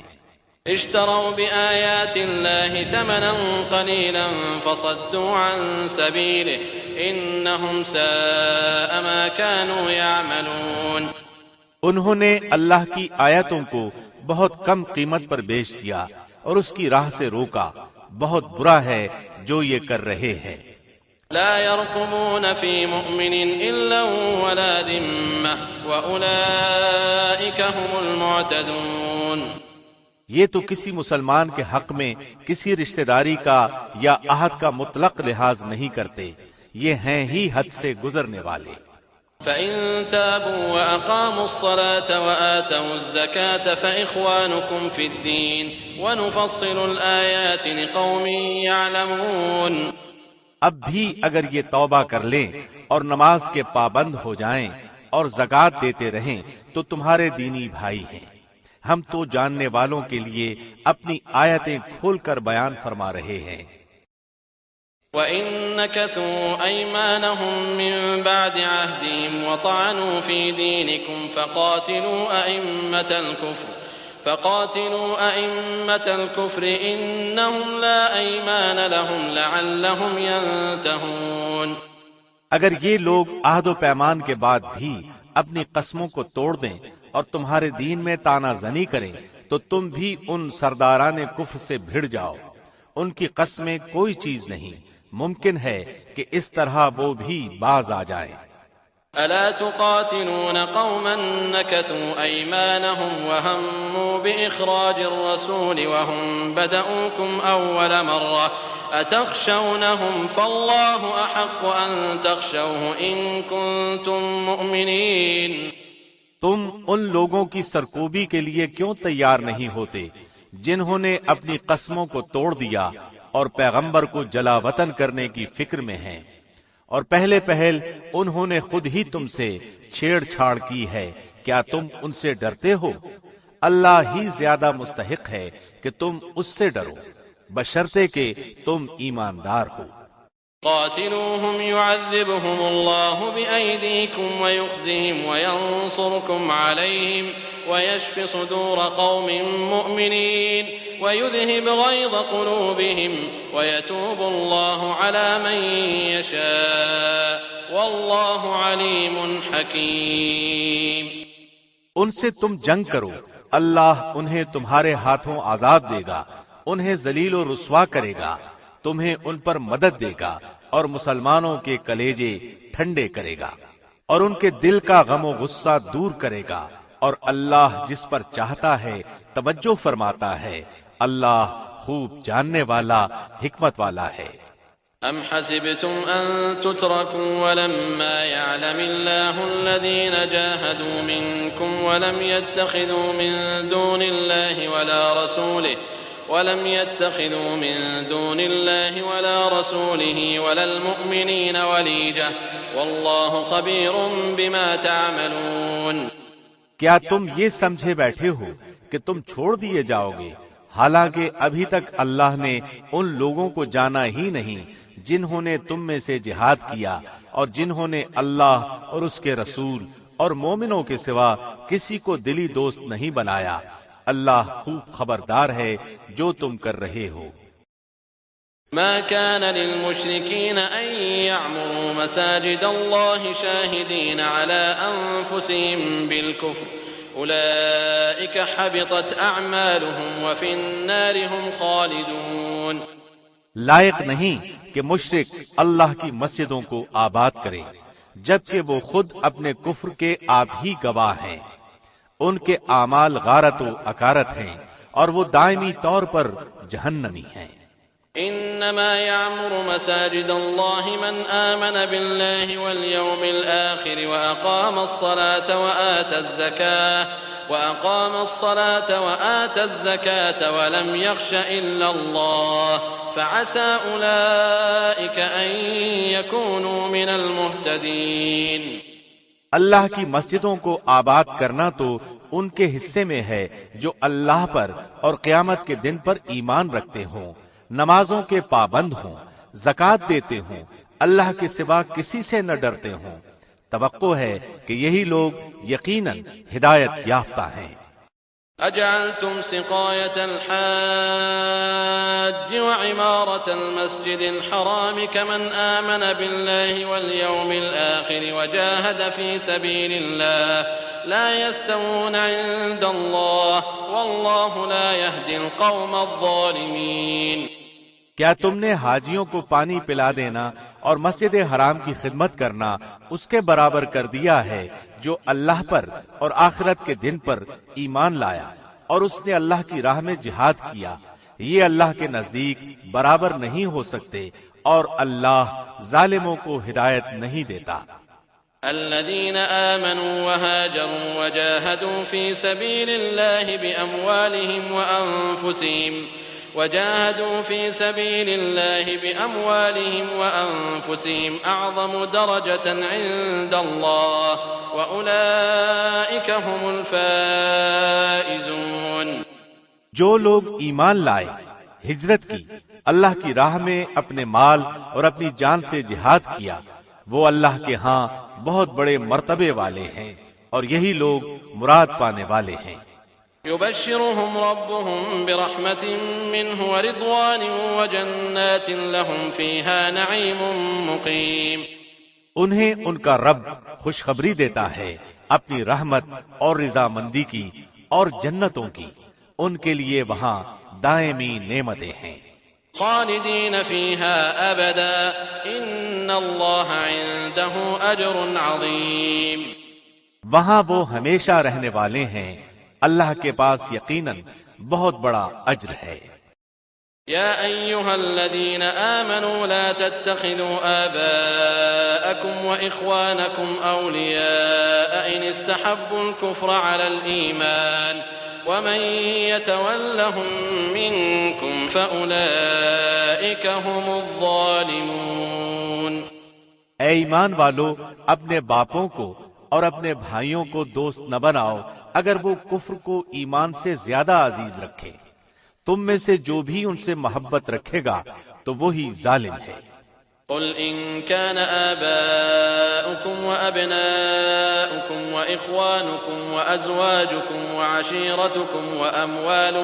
اشتروا بآیات اللہ ثمنا قلیلا فصدوا عن سبیلہ انہم ساء ما كانوا یعملون۔ انہوں نے اللہ کی آیتوں کو بہت کم قیمت پر بیچ دیا اور اس کی راہ سے روکا، بہت برا ہے جو یہ کر رہے ہیں۔ لا يرقبون في مؤمن إلا ولا ذمة وأولئك هم المعتدون۔ یہ تو کسی مسلمان کے حق میں کسی رشتہ داری کا یا عہد کا مطلق لحاظ نہیں کرتے، یہ ہیں ہی حد سے گزرنے والے۔ فَإِن تَابُوا وَأَقَامُوا الصَّلَاةَ وَآتَوُا الزَّكَاةَ فَإِخْوَانُكُمْ فِي الدِّينِ وَنُفَصِّلُ الْآيَاتِ لِقَوْمٍ يَعْلَمُونَ۔ اب بھی اگر یہ توبہ کر لیں اور نماز کے پابند ہو جائیں اور زکوٰۃ دیتے رہیں تو تمہارے دینی بھائی ہیں، ہم تو جاننے والوں کے لیے اپنی آیتیں کھول کر بیان فرما رہے ہیں۔ وَإِن نَكَثُوا أَيْمَانَهُم مِّن بَعْدِ عَهْدِهِمْ وَطَعَنُوا فِي دِينِكُمْ فَقَاتِلُوا أَئِمَّةَ الْكُفْرِ إِنَّهُمْ لَا أَيْمَانَ لَهُمْ لَعَلَّهُمْ يَنتَهُونَ۔ اگر یہ لوگ عہد و پیمان کے بعد بھی اپنی قسموں کو توڑ دیں اور تمہارے دین میں طعنہ زنی کریں تو تم بھی ان سرداران کفر سے بھڑ جاؤ۔ ان کی قسمیں کوئی چیز نہیں، ممکن ہے کہ اس طرح وہ بھی باز آ جائیں۔ أَلَا تُقَاتِلُونَ قَوْمًا نَكَثُوا أَيْمَانَهُمْ وَهَمُّوا بِإِخْرَاجِ الرَّسُولِ وَهُمْ بَدَؤُوكُمْ أَوَّلَ مَرَّةٍ أَتَخْشَوْنَهُمْ فَاللَّهُ أَحَقُّ أَن تَخْشَوْهُ إِن كُنتُم مُّؤْمِنِينَ۔ تم ان لوگوں کی سرکوبی کے لیے کیوں تیار نہیں ہوتے جنہوں نے اپنی قسموں کو توڑ دیا اور پیغمبر کو جلا وطن کرنے کی فکر میں ہیں، اور پہلے پہل انہوں نے خود ہی تم سے چھیڑ چھاڑ کی ہے، کیا تم ان سے ڈرتے ہو؟ اللہ ہی زیادہ مستحق ہے کہ تم اس سے ڈرو، بشرطے کہ تم ایماندار ہو۔ قاتلوهم يعذبهم الله بأيديكم ويخزهم وينصركم عليهم ويشف صدور قوم مؤمنين ويذهب غيظ قلوبهم ويتوب الله على من يشاء والله عليم حكيم۔ ان سے تم جنگ کرو، اللہ انہیں تمہارے ہاتھوں آزاد دے گا، انہیں ذلیل و رسوا کرے گا، تمہیں ان پر مدد دے گا اور مسلمانوں کے کلیجے ٹھنڈے کرے گا اور ان کے دل کا غم و غصہ دور کرے گا، اور اللہ جس پر چاہتا ہے توجہ فرماتا ہے، اللہ خوب جاننے والا، حکمت والا ہے۔ أَمْ حَسِبْتُمْ أَن تُتْرَكُوا وَلَمَّا يَعْلَمِ اللَّهُ الَّذِينَ جَاهَدُوا مِنكُمْ وَلَمْ يَتَّخِذُوا مِن دُونِ اللَّهِ وَلَا رَسُولِهِ وَلَا الْمُؤْمِنِينَ وَلِيجَةً وَاللَّهُ خَبِيرٌ بِمَا تَعْمَلُونَ۔ کیا تم یہ سمجھے بیٹھے ہو کہ تم چھوڑ دیے جاؤ گے، حالانکہ ابھی تک اللہ نے ان لوگوں کو جانا ہی نہیں جنہوں نے تم میں سے جہاد کیا اور جنہوں نے اللہ اور اس کے رسول اور مومنوں کے سوا کسی کو دلی دوست نہیں بنایا، اللہ خوب خبردار ہے جو تم کر رہے ہو۔ ما كان للمشركين أن يعمروا مساجد الله شاهدين على أنفسهم بالكفر أولئك حبطت أعمالهم وفي النار هم خالدون۔ لائق نہیں کہ مشرک اللہ کی مسجدوں کو آباد کرے جبکہ وہ خود اپنے کفر کے آپ ہی گواہ ہیں، ان کے اعمال غارت و اکارت ہیں اور وہ دائمی طور پر جہنمی ہیں۔ انما يعمر مساجد الله من آمن بالله واليوم الآخر وأقام الصلاة وآتى الزكاة ولم يخش إلا الله فعسى أولئك أن يكونوا من المهتدين۔ اللہ کی مسجدوں کو آباد کرنا تو ان کے حصے میں ہے جو اللہ پر اور قیامت کے دن پر ایمان رکھتے ہوں، نمازوں کے پابند ہوں، زکوٰۃ دیتے ہوں، اللہ کے سوا کسی سے نہ ڈرتے ہوں، توقع ہے کہ یہی لوگ یقیناً ہدایت یافتہ ہیں۔ أجعلتم سقاية الحاج وعمارة المسجد الحرام كمن آمن بالله واليوم الآخر وجاهد في سبيل الله لا يستوون عند الله والله لا يهدي القوم الظالمين۔ کیا تم نے حاجیوں کو پانی پلا دینا اور مسجد حرام کی خدمت کرنا اس کے برابر کر دیا ہے جو اللہ پر اور آخرت کے دن پر ایمان لایا اور اس نے اللہ کی راہ میں جہاد کیا؟ یہ اللہ کے نزدیک برابر نہیں ہو سکتے اور اللہ ظالموں کو ہدایت نہیں دیتا۔ الذين آمنوا وهاجروا وجاهدوا في سبيل الله بأموالهم وأنفسهم أعظم درجة عند الله وأولئك هم الفائزون۔ جو لوگ ایمان لائے، ہجرت کی، اللہ کی راہ میں اپنے مال اور اپنی جان سے جہاد کیا، وہ اللہ کے ہاں بہت بڑے مرتبے والے ہیں، اور یہی لوگ مراد پانے والے ہیں۔ يبشرهم ربهم برحمة منه ورضوان وجنات لهم فيها نعيم مقيم۔ انہیں ان کا رب خوشخبری دیتا ہے اپنی رحمت اور رضامندی کی اور جنتوں کی، ان کے لیے وہاں دائمی نعمتیں ہیں۔ خالدین فیہا ابدا ان اللہ عنده اجر عظیم۔ وہاں وہ ہمیشہ رہنے والے ہیں، اللہ کے پاس یقیناً بہت بڑا اجر ہے۔ یا ایہا الذین آمنوا لا تتخذوا آباءکم واخوانکم اولیاء ان استحبوا الكفر على الایمان ومن يتولهم منكم فأولئك هم الظالمون۔ اے ایمان والو، اپنے باپوں کو اور اپنے بھائیوں کو دوست نہ بناؤ اگر وہ کفر کو ایمان سے زیادہ عزیز رکھے، تم میں سے جو بھی ان سے محبت رکھے گا تو وہی ظالم ہے۔ قل إن كان آباؤكم وأبناؤكم وإخوانكم وأزواجكم وعشيرتكم وأموال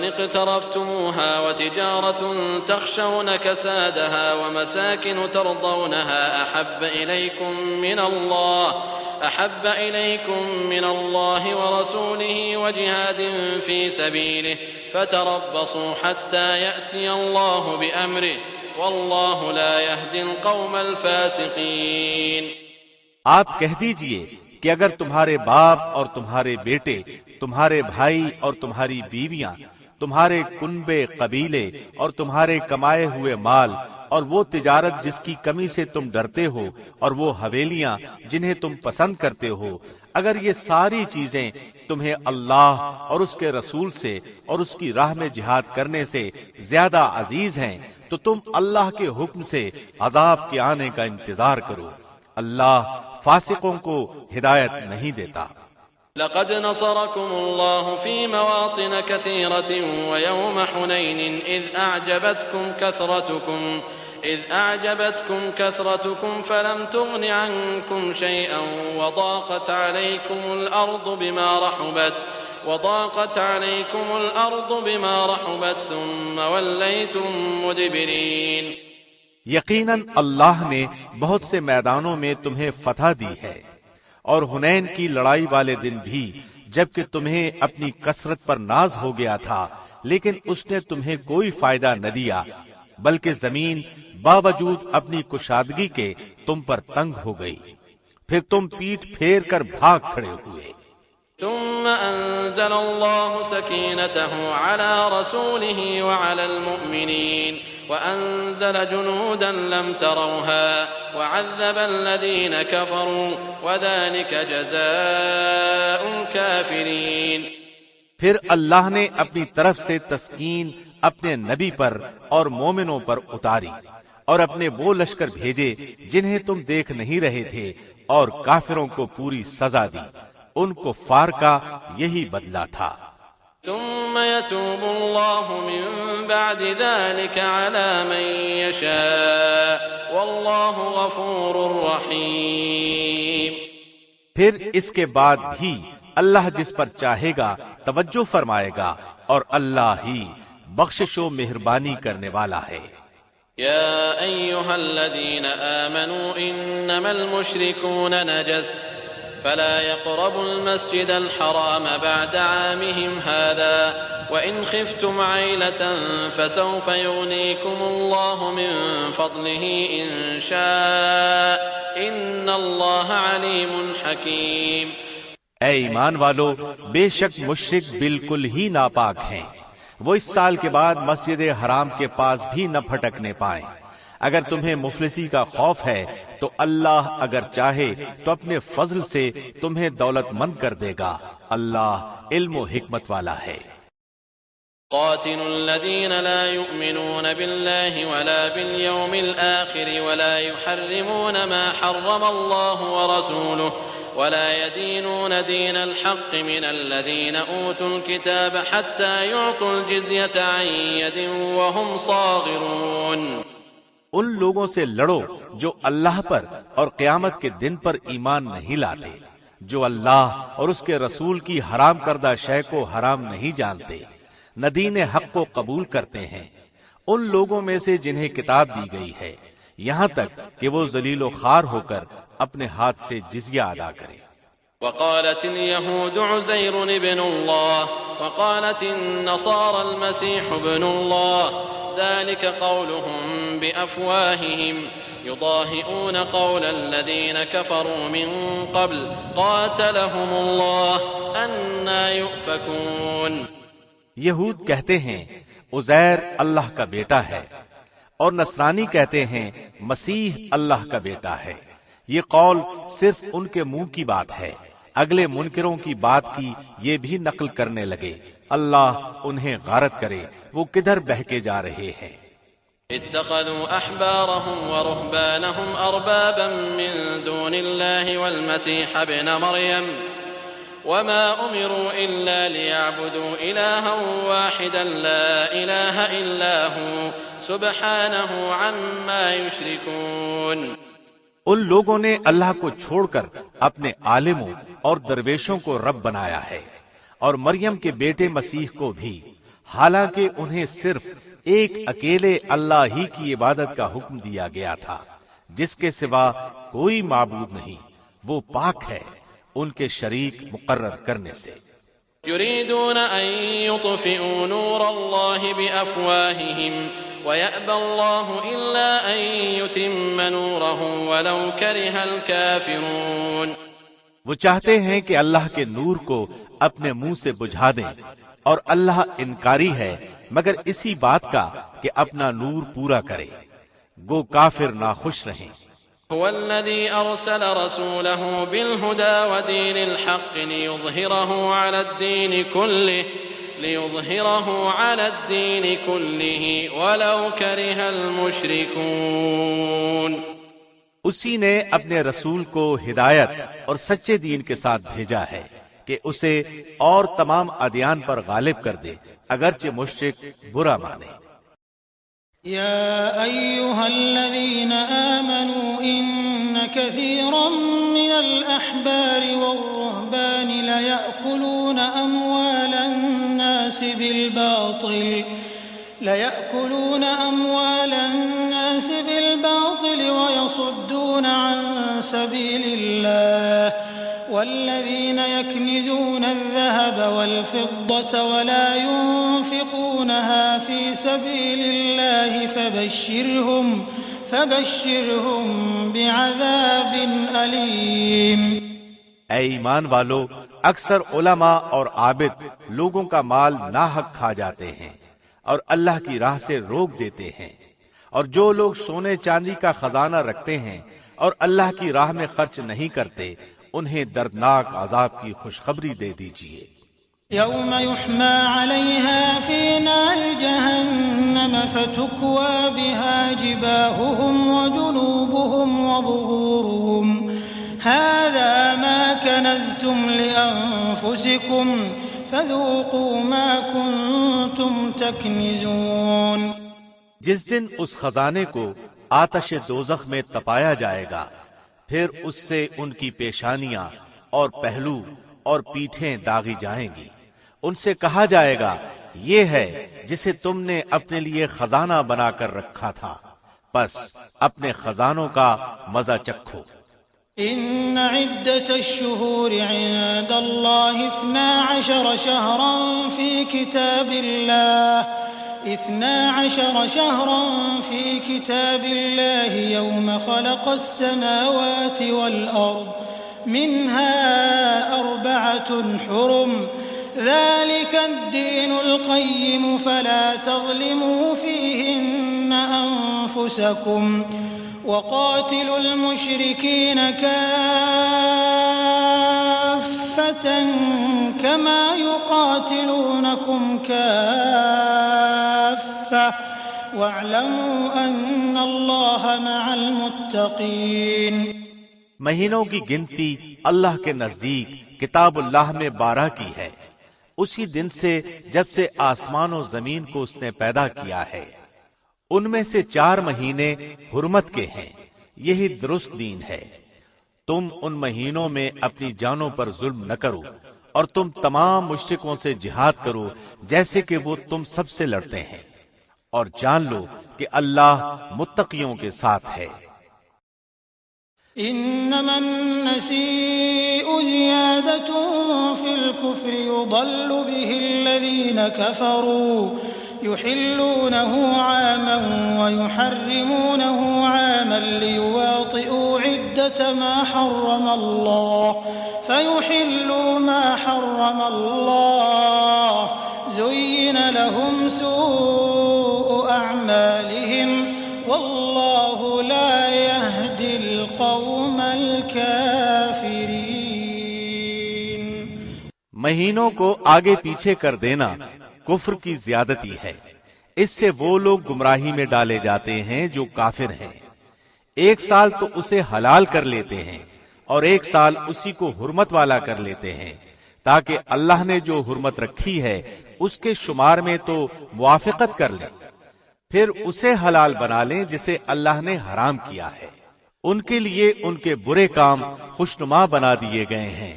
اقترفتموها وتجارة تخشون كسادها ومساكن ترضونها أحب إليكم من الله ورسوله وجهاد في سبيله فتربصوا حتى يأتي الله بأمره والله لا يهدي القوم الفاسقين۔ آپ کہہ دیجئے کہ اگر تمہارے باپ اور تمہارے بیٹے، تمہارے بھائی اور تمہاری بیویاں، تمہارے کنبے قبیلے اور تمہارے کمائے ہوئے مال اور وہ تجارت جس کی کمی سے تم ڈرتے ہو اور وہ حویلیاں جنہیں تم پسند کرتے ہو، اگر یہ ساری چیزیں تمہیں اللہ اور اس کے رسول سے اور اس کی راہ میں جہاد کرنے سے زیادہ عزیز ہیں تو تم اللہ کے حکم سے عذاب کے آنے کا انتظار کرو، اللہ فاسقوں کو ہدایت نہیں دیتا۔ لقد نصركم الله في مواطن كثيرة ويوم حنين إذ أعجبتكم كثرتكم فلم تغن عنكم شيئا وضاقت عليكم الأرض بما رحبت ثم وليتم مدبرين۔ یقیناً اللہ نے بہت سے میدانوں میں تمہیں فتح دی ہے، اور حنین کی لڑائی والے دن بھی جبکہ تمہیں اپنی کثرت پر ناز ہو گیا تھا، لیکن اس نے تمہیں کوئی فائدہ نہ دیا، بلکہ زمین باوجود اپنی کشادگی کے تم پر تنگ ہو گئی، پھر تم پیٹھ پھیر کر بھاگ کھڑے ہوئے۔ ثم أنزل الله سكينته على رسوله وعلى المؤمنين وأنزل جنودا لم تروها وعذب الذين كفروا وذلك جزاء الكافرين۔ پھر اللہ نے اپنی طرف سے تسکین اپنے نبی پر اور مومنوں پر اتاری اور اپنے وہ لشکر بھیجے جنہیں تم دیکھ نہیں رہے تھے، اور کافروں کو پوری سزا دی، ان کفار کا یہی بدلہ تھا۔ ثم يتوب الله من بعد ذلك على من يشاء والله غفور رحيم۔ پھر اس کے بعد بھی اللہ جس پر چاہے گا توجہ فرمائے گا، اور اللہ ہی بخشش و مہربانی کرنے والا ہے۔ يا أيها الذين آمنوا إنما المشركون نجس فلا يقربوا المسجد الحرام بعد عامهم هذا وإن خفتم عيلة فسوف يغنيكم الله من فضله إن شاء إن الله عليم حكيم۔ اے ایمان والو، بے شک مشرک بالکل ہی ناپاک ہیں، وہ اس سال کے بعد مسجد حرام کے پاس بھی نہ پھٹکنے پائیں۔ اگر تمہیں مفلسی کا خوف ہے تو اللہ اگر چاہے تو اپنے فضل سے تمہیں دولت مند کر دے گا، اللہ علم و حکمت والا ہے۔ قاتلوا الذين لا يؤمنون بالله ولا باليوم الآخر ولا يحرمون ما حرم الله ورسوله ولا يدينون دين الحق من الذين أوتوا الكتاب حتى يعطوا الجزية عن يد وهم صاغرون۔ ان لوگوں سے لڑو جو اللہ پر اور قیامت کے دن پر ایمان نہیں لاتے، جو اللہ اور اس کے رسول کی حرام کردہ شے کو حرام نہیں جانتے، نہ دین حق کو قبول کرتے ہیں، ان لوگوں میں سے جنہیں کتاب دی گئی ہے، یہاں تک کہ وہ ذلیل و خوار ہو کر اپنے ہاتھ سے جزیہ ادا کریں۔ وقالت اليهود عزير ابن الله وقالت النصارى المسيح ابن الله ذلك قولهم بأفواههم يضاهئون قول الذين كفروا من قبل قاتلهم الله أنى يؤفكون۔ یہود کہتے ہیں عزیر اللہ کا بیٹا ہے، اور نصرانی کہتے ہیں مسیح اللہ کا بیٹا ہے۔ یہ قول صرف ان کے منہ کی بات ہے، اگلے منکروں کی بات کی یہ بھی نقل کرنے لگے۔ اللہ انہیں غارت کرے، وہ کدھر بہکے جا رہے ہیں۔ اتخذوا احبارهم ورهبانهم اربابا من دون الله والمسيح ابن مريم وما امروا الا ليعبدوا الها واحدا لا اله الا هو سبحانه عما يشركون۔ ان لوگوں نے اللہ کو چھوڑ کر اپنے عالموں اور درویشوں کو رب بنایا ہے، اور مریم کے بیٹے مسیح کو بھی، حالانکہ انہیں صرف ایک اکیلے اللہ ہی کی عبادت کا حکم دیا گیا تھا، جس کے سوا کوئی معبود نہیں، وہ پاک ہے ان کے شریک مقرر کرنے سے۔ يريدون أن يطفئوا نور الله بأفواههم ويأبى الله إلا أن يتم نوره ولو كره الكافرون۔ وہ چاہتے ہیں کہ اللہ کے نور کو اپنے منہ سے بجھا دیں، اور اللہ انکاری ہے مگر اسی بات کا کہ اپنا نور پورا کرے، گو کافر ناخوش رہیں۔ هو الذي أرسل رسوله بالهدى ودين الحق ليظهره على الدين كله ولو كره المشركون۔ اسی نے اپنے رسول کو ہدایت اور سچے دین کے ساتھ بھیجا ہے کہ اسے اور تمام ادیان پر غالب کر دے، اگرچہ مشرک برا مانے۔ يا أيها الذين آمنوا إن كثيرا من الأحبار والرهبان ليأكلون أموال الناس بالباطل ويصدون عن سبيل الله والذين يكنزون الذهب والفضة ولا ينفقونها في سبيل الله فبشرهم بعذاب أليم۔ اے ایمان والو، اکثر علماء اور عابد لوگوں کا مال ناحق کھا جاتے ہیں اور اللہ کی راہ سے روک دیتے ہیں، اور جو لوگ سونے چاندی کا خزانہ رکھتے ہیں اور اللہ کی راہ میں خرچ نہیں کرتے، انہیں دردناک عذاب کی خوشخبری دے دیجیے۔ يوم يحمى عليها في نار جهنم فتكوى بها جباههم وجنوبهم وظهورهم هذا ما كنزتم لأنفسكم فذوقوا ما كنتم تكنزون۔ جس دن اس خزانے کو آتش دوزخ میں تپایا جائے گا، پھر اس سے ان کی پیشانیاں اور پہلو اور پیٹھیں داغی جائیں گی، ان سے کہا جائے گا یہ ہے جسے تم نے اپنے لیے خزانہ بنا کر رکھا تھا، بس اپنے خزانوں کا مزہ چکھو۔ إن عدة الشهور عند الله 12 شهرا في كتاب الله يوم خلق السماوات والأرض منها 4 حرم ذلك الدين القيم فلا تظلموا فيهن أنفسكم وقاتلوا المشركين كافة كما يقاتلونكم كافة واعلموا أن الله مع المتقين۔ مہینوں کی گنتی اللہ کے نزدیک کتاب اللہ میں 12 کی ہے، اسی دن سے جب سے آسمان و زمین کو اس نے پیدا کیا ہے۔ ان میں سے 4 مہینے حرمت کے ہیں، یہی درست دین ہے۔ تم ان مہینوں میں اپنی جانوں پر ظلم نہ کرو، اور تم تمام مشرکوں سے جہاد کرو جیسے کہ وہ تم سب سے لڑتے ہیں، اور جان لو کہ اللہ متقیوں کے ساتھ ہے۔ انما النسيء زيادة في الكفر يضل به الذين كفروا يحلونه عاما ويحرمونه عاما ليواطئوا عدة ما حرم الله فيحلوا ما حرم الله زين لهم سوء أعمالهم والله لا يهدي القوم الكافرين۔ مہینوں کو آگے پیچھے کر دینا کفر کی زیادتی ہے، اس سے وہ لوگ گمراہی میں ڈالے جاتے ہیں جو کافر ہیں۔ ایک سال تو اسے حلال کر لیتے ہیں اور ایک سال اسی کو حرمت والا کر لیتے ہیں، تاکہ اللہ نے جو حرمت رکھی ہے اس کے شمار میں تو موافقت کر لیں، پھر اسے حلال بنا لیں جسے اللہ نے حرام کیا ہے۔ ان کے لیے ان کے برے کام خوشنما بنا دیے گئے ہیں،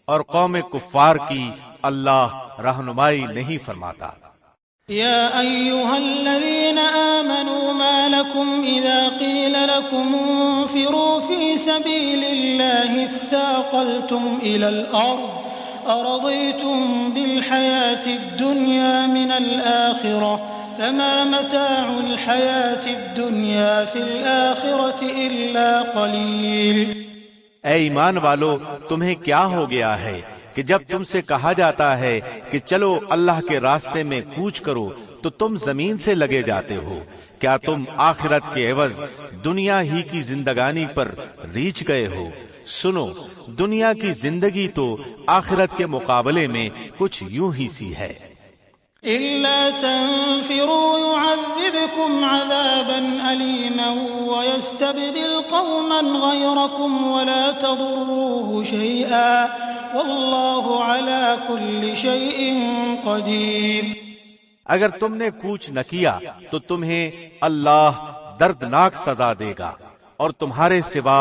اور قوم کفار کی اللہ رہنمائی نہیں فرماتا۔ يا أيها الذين آمنوا ما لكم إذا قيل لكم انفروا في سبيل الله اثاقلتم إلى الأرض أرضيتم بالحياة الدنيا من الآخرة فما متاع الحياة الدنيا في الآخرة إلا قليل۔ اے ایمان والو، تمہیں کیا ہو گیا ہے کہ جب تم سے کہا جاتا ہے کہ چلو اللہ کے راستے میں کوچ کرو تو تم زمین سے لگے جاتے ہو؟ کیا تم آخرت کے عوض دنیا ہی کی زندگانی پر ریچھ گئے ہو؟ سنو، دنیا کی زندگی تو آخرت کے مقابلے میں کچھ یوں ہی سی ہے۔ إلا تنفروا يعذبكم عذابا أليما ويستبدل قوما غيركم ولا تضروه شيئا والله على كل شيء قدير۔ اگر تم نے کوچ نہ کیا تو تمہیں اللہ دردناک سزا دے گا اور تمہارے سوا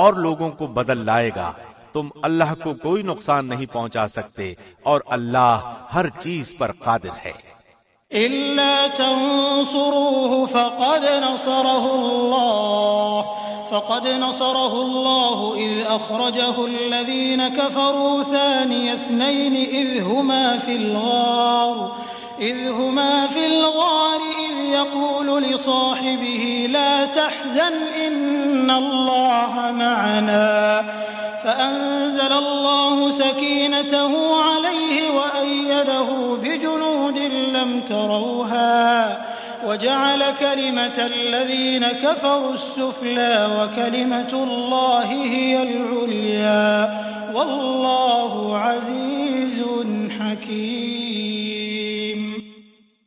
اور لوگوں کو بدل لائے گا۔ تم اللہ کو کوئی نقصان نہیں پہنچا سکتے اور اللہ ہر چیز پر قادر ہے۔ إلا تنصروه فقد نصره الله إذ أخرجه الذين كفروا ثاني اثنين إذ هما في الغار إذ يقول لصاحبه لا تحزن إن الله معنا فأنزل الله سكينته عليه وأيده بجنود لم تروها وجعل كلمة الذين كفروا السفلى وكلمة الله هي العليا والله عزيز حكيم۔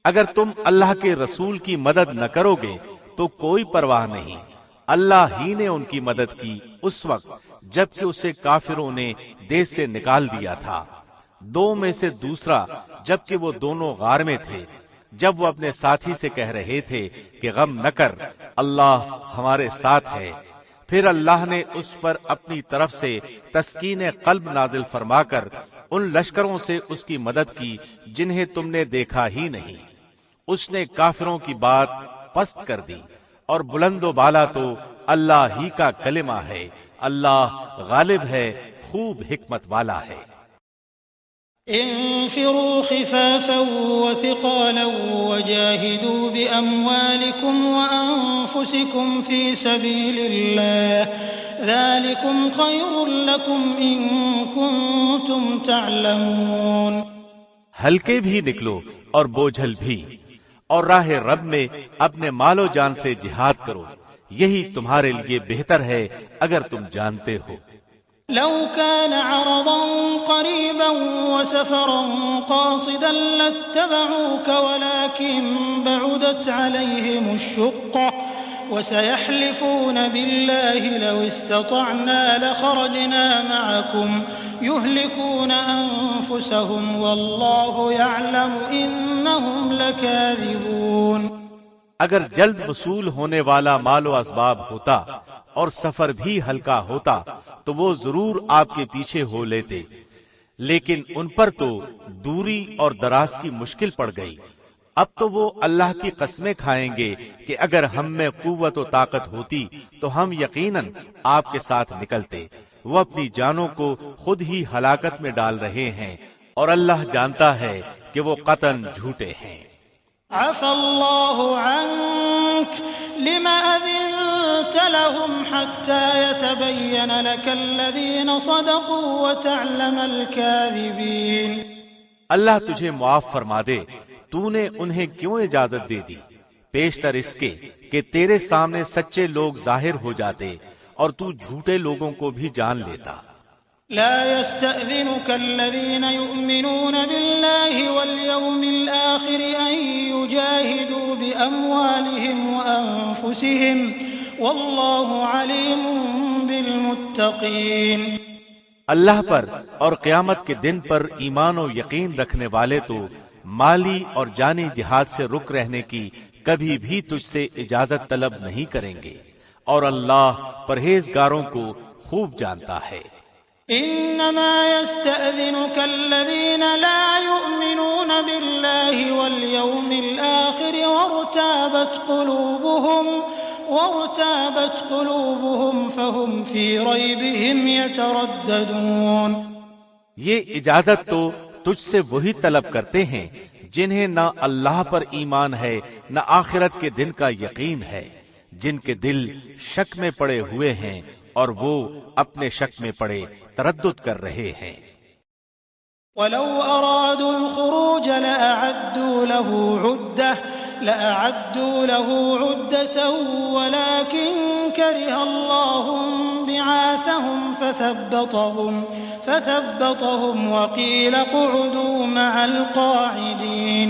اگر تم اللہ کے رسول کی مدد نہ کرو گے تو کوئی پرواہ نہیں، اللہ ہی نے ان کی مدد کی اس وقت جبکہ اسے کافروں نے دیس سے نکال دیا تھا۔ 2 میں سے دوسرا جبکہ وہ دونوں غار میں تھے، جب وہ اپنے ساتھی سے کہہ رہے تھے کہ غم نہ کر، اللہ ہمارے ساتھ ہے۔ پھر اللہ نے اس پر اپنی طرف سے تسکین قلب نازل فرما کر ان لشکروں سے اس کی مدد کی جنہیں تم نے دیکھا ہی نہیں۔ اس نے کافروں کی بات پست کر دی، اور بلند و بالا تو اللہ ہی کا کلمہ ہے۔ اللہ غالب ہے، خوب حکمت والا ہے۔ انفروا خفافا وثقالا وجاهدوا بأموالكم وأنفسكم في سبيل الله ذلكم خير لكم إن كنتم تعلمون۔ ہلکے بھی نکلو اور بوجھل بھی، اور راہ رب میں اپنے مال و جان سے جہاد کرو، یہی تمہارے لیے بہتر ہے اگر تم جانتے ہو۔ لو كان عرضا قريبا وسفرا قاصدا لاتبعوك ولكن بعدت عليهم الشقة وسيحلفون بالله لو استطعنا لخرجنا معكم يهلكون أنفسهم والله يعلم إنهم لكاذبون۔ اگر جلد وصول ہونے والا مال و اسباب ہوتا اور سفر بھی ہلکا ہوتا تو وہ ضرور آپ کے پیچھے ہو لیتے، لیکن ان پر تو دوری اور دراز کی مشکل پڑ گئی۔ اب تو وہ اللہ کی قسمیں کھائیں گے کہ اگر ہم میں قوت و طاقت ہوتی تو ہم یقیناً آپ کے ساتھ نکلتے۔ وہ اپنی جانوں کو خود ہی ہلاکت میں ڈال رہے ہیں اور اللہ جانتا ہے کہ وہ قطعاً جھوٹے ہیں۔ عفى الله عنك لما أذنت لهم حتى يتبين لك الذين صدقوا وتعلم الكاذبين۔ اللہ تجھے معاف فرما دے، تو نے انہیں کیوں اجازت دے دی پیشتر اس کے کہ تیرے سامنے سچے لوگ ظاہر ہو جاتے اور تو جھوٹے لوگوں کو بھی جان لیتا۔ لا يستأذنك الذين يؤمنون بالله واليوم الآخر أن يجاهدوا بأموالهم وأنفسهم والله عليم بالمتقين۔ اللہ پر اور قیامت کے دن پر ایمان و یقین رکھنے والے تو مالی اور جانی جہاد سے رک رہنے کی کبھی بھی تجھ سے اجازت طلب نہیں کریں گے، اور اللہ پرہیزگاروں کو خوب جانتا ہے۔ انما يستأذنك الذين لا يؤمنون بالله واليوم الآخر وارتابت قلوبهم فهم في ريبهم يترددون۔ یہ اجازت تو تجھ سے وہی طلب کرتے ہیں جنہیں نہ اللہ پر ایمان ہے نہ آخرت کے دن کا یقین ہے، جن کے دل شک میں پڑے ہوئے ہیں اور وہ اپنے شک میں پڑے تردد کر رہے ہیں۔ وَلَوْ أَرَادُوا الْخُرُوجَ لَأَعَدُّوا لَهُ عُدَّةً وَلَكِنْ كَرِهَ اللَّهُ بِعَاثَهُمْ فَثَبَّطَهُمْ وَقِيلَ اقْعُدُوا مَعَ الْقَاعِدِينَ۔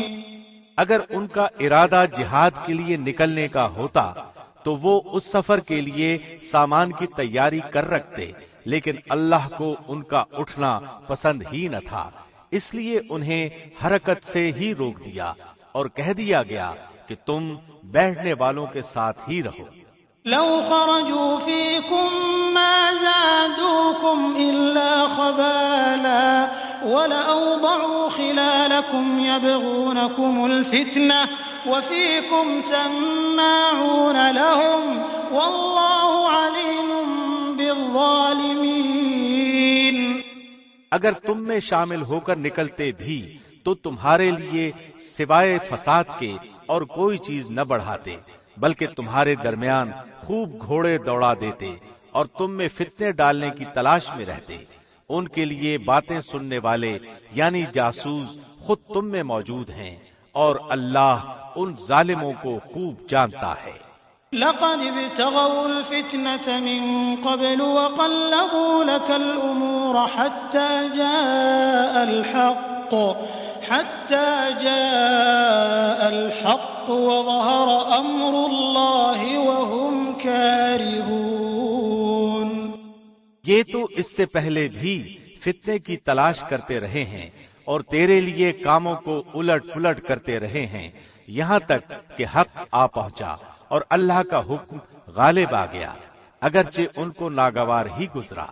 اگر ان کا ارادہ جہاد کے لیے نکلنے کا ہوتا تو وہ اس سفر کے لیے سامان کی تیاری کر رکھتے، لیکن اللہ کو ان کا اٹھنا پسند ہی نہ تھا، اس لیے انہیں حرکت سے ہی روک دیا اور کہہ دیا گیا کہ تم بیٹھنے والوں کے ساتھ ہی رہو۔ لو خرجوا فيكم ما زادوكم إلا خبالا ولأوضعوا خلالكم يبغونكم الفتنة وفيكم سماعون لهم والله عليم بالظالمين۔ اگر تم میں شامل ہو کر نکلتے بھی تو تمہارے لیے سوائے فساد کے اور کوئی چیز نہ بڑھاتے، بلکہ تمہارے درمیان خوب گھوڑے دوڑا دیتے اور تم میں فتنے ڈالنے کی تلاش میں رہتے۔ ان کے لیے باتیں سننے والے یعنی جاسوس خود تم میں موجود ہیں، اور اللہ ان ظالموں کو خوب جانتا ہے۔ لقد ابتغوا الفتنة من قبل وقلبوا لك الأمور حتى جاء الحق وظهر أمر الله وهم كارهون۔ یہ تو اس سے پہلے بھی فتنے کی تلاش کرتے رہے ہیں اور تیرے لیے کاموں کو الٹ پلٹ کرتے رہے ہیں، یہاں تک کہ حق آ پہنچا اور اللہ کا حکم غالب آ گیا، اگرچہ ان کو ناگوار ہی گزرا۔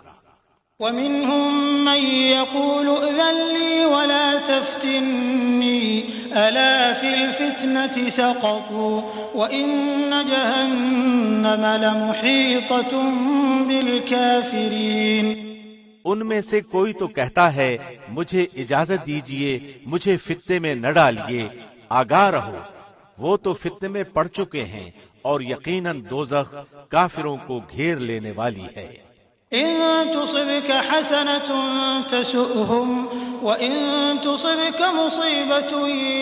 وَمِنْهُمْ مَنْ يَقُولُ ائْذَنْ لِي وَلَا تَفْتِنِّي أَلَا فِي الْفِتْنَةِ سَقَطُوا وَإِنَّ جَهَنَّمَ لَمُحِيطَةٌ بِالْكَافِرِينَ۔ ان میں سے کوئی تو کہتا ہے مجھے اجازت دیجئے، مجھے فتنے میں نہ ڈالیے، آگاہ رہو، وہ تو فتنے میں پڑ چکے ہیں اور یقیناً دوزخ کافروں کو گھیر لینے والی ہے۔ إن تصبك حسنة تسؤهم وإن تصبك مصيبة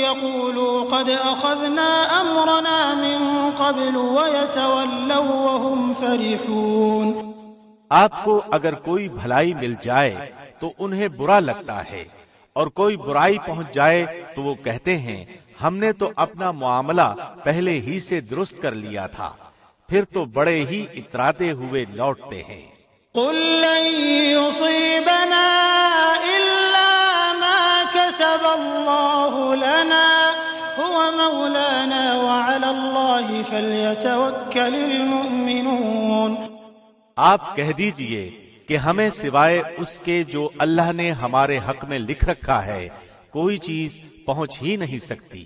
يقولوا قد أخذنا أمرنا من قبل ويتولوا وهم فرحون۔ آپ کو اگر کوئی بھلائی مل جائے تو انہیں برا لگتا ہے، اور کوئی برائی پہنچ جائے تو وہ کہتے ہیں ہم نے تو اپنا معاملہ پہلے ہی سے درست کر لیا تھا، پھر تو بڑے ہی اتراتے ہوئے لوٹتے ہیں۔ قل لن يصيبنا إلا ما كتب الله لنا هو مولانا وعلى الله فليتوكل المؤمنون۔ آپ کہہ دیجئے کہ ہمیں سوائے اس کے جو اللہ نے ہمارے حق میں لکھ رکھا ہے کوئی چیز پہنچ ہی نہیں سکتی،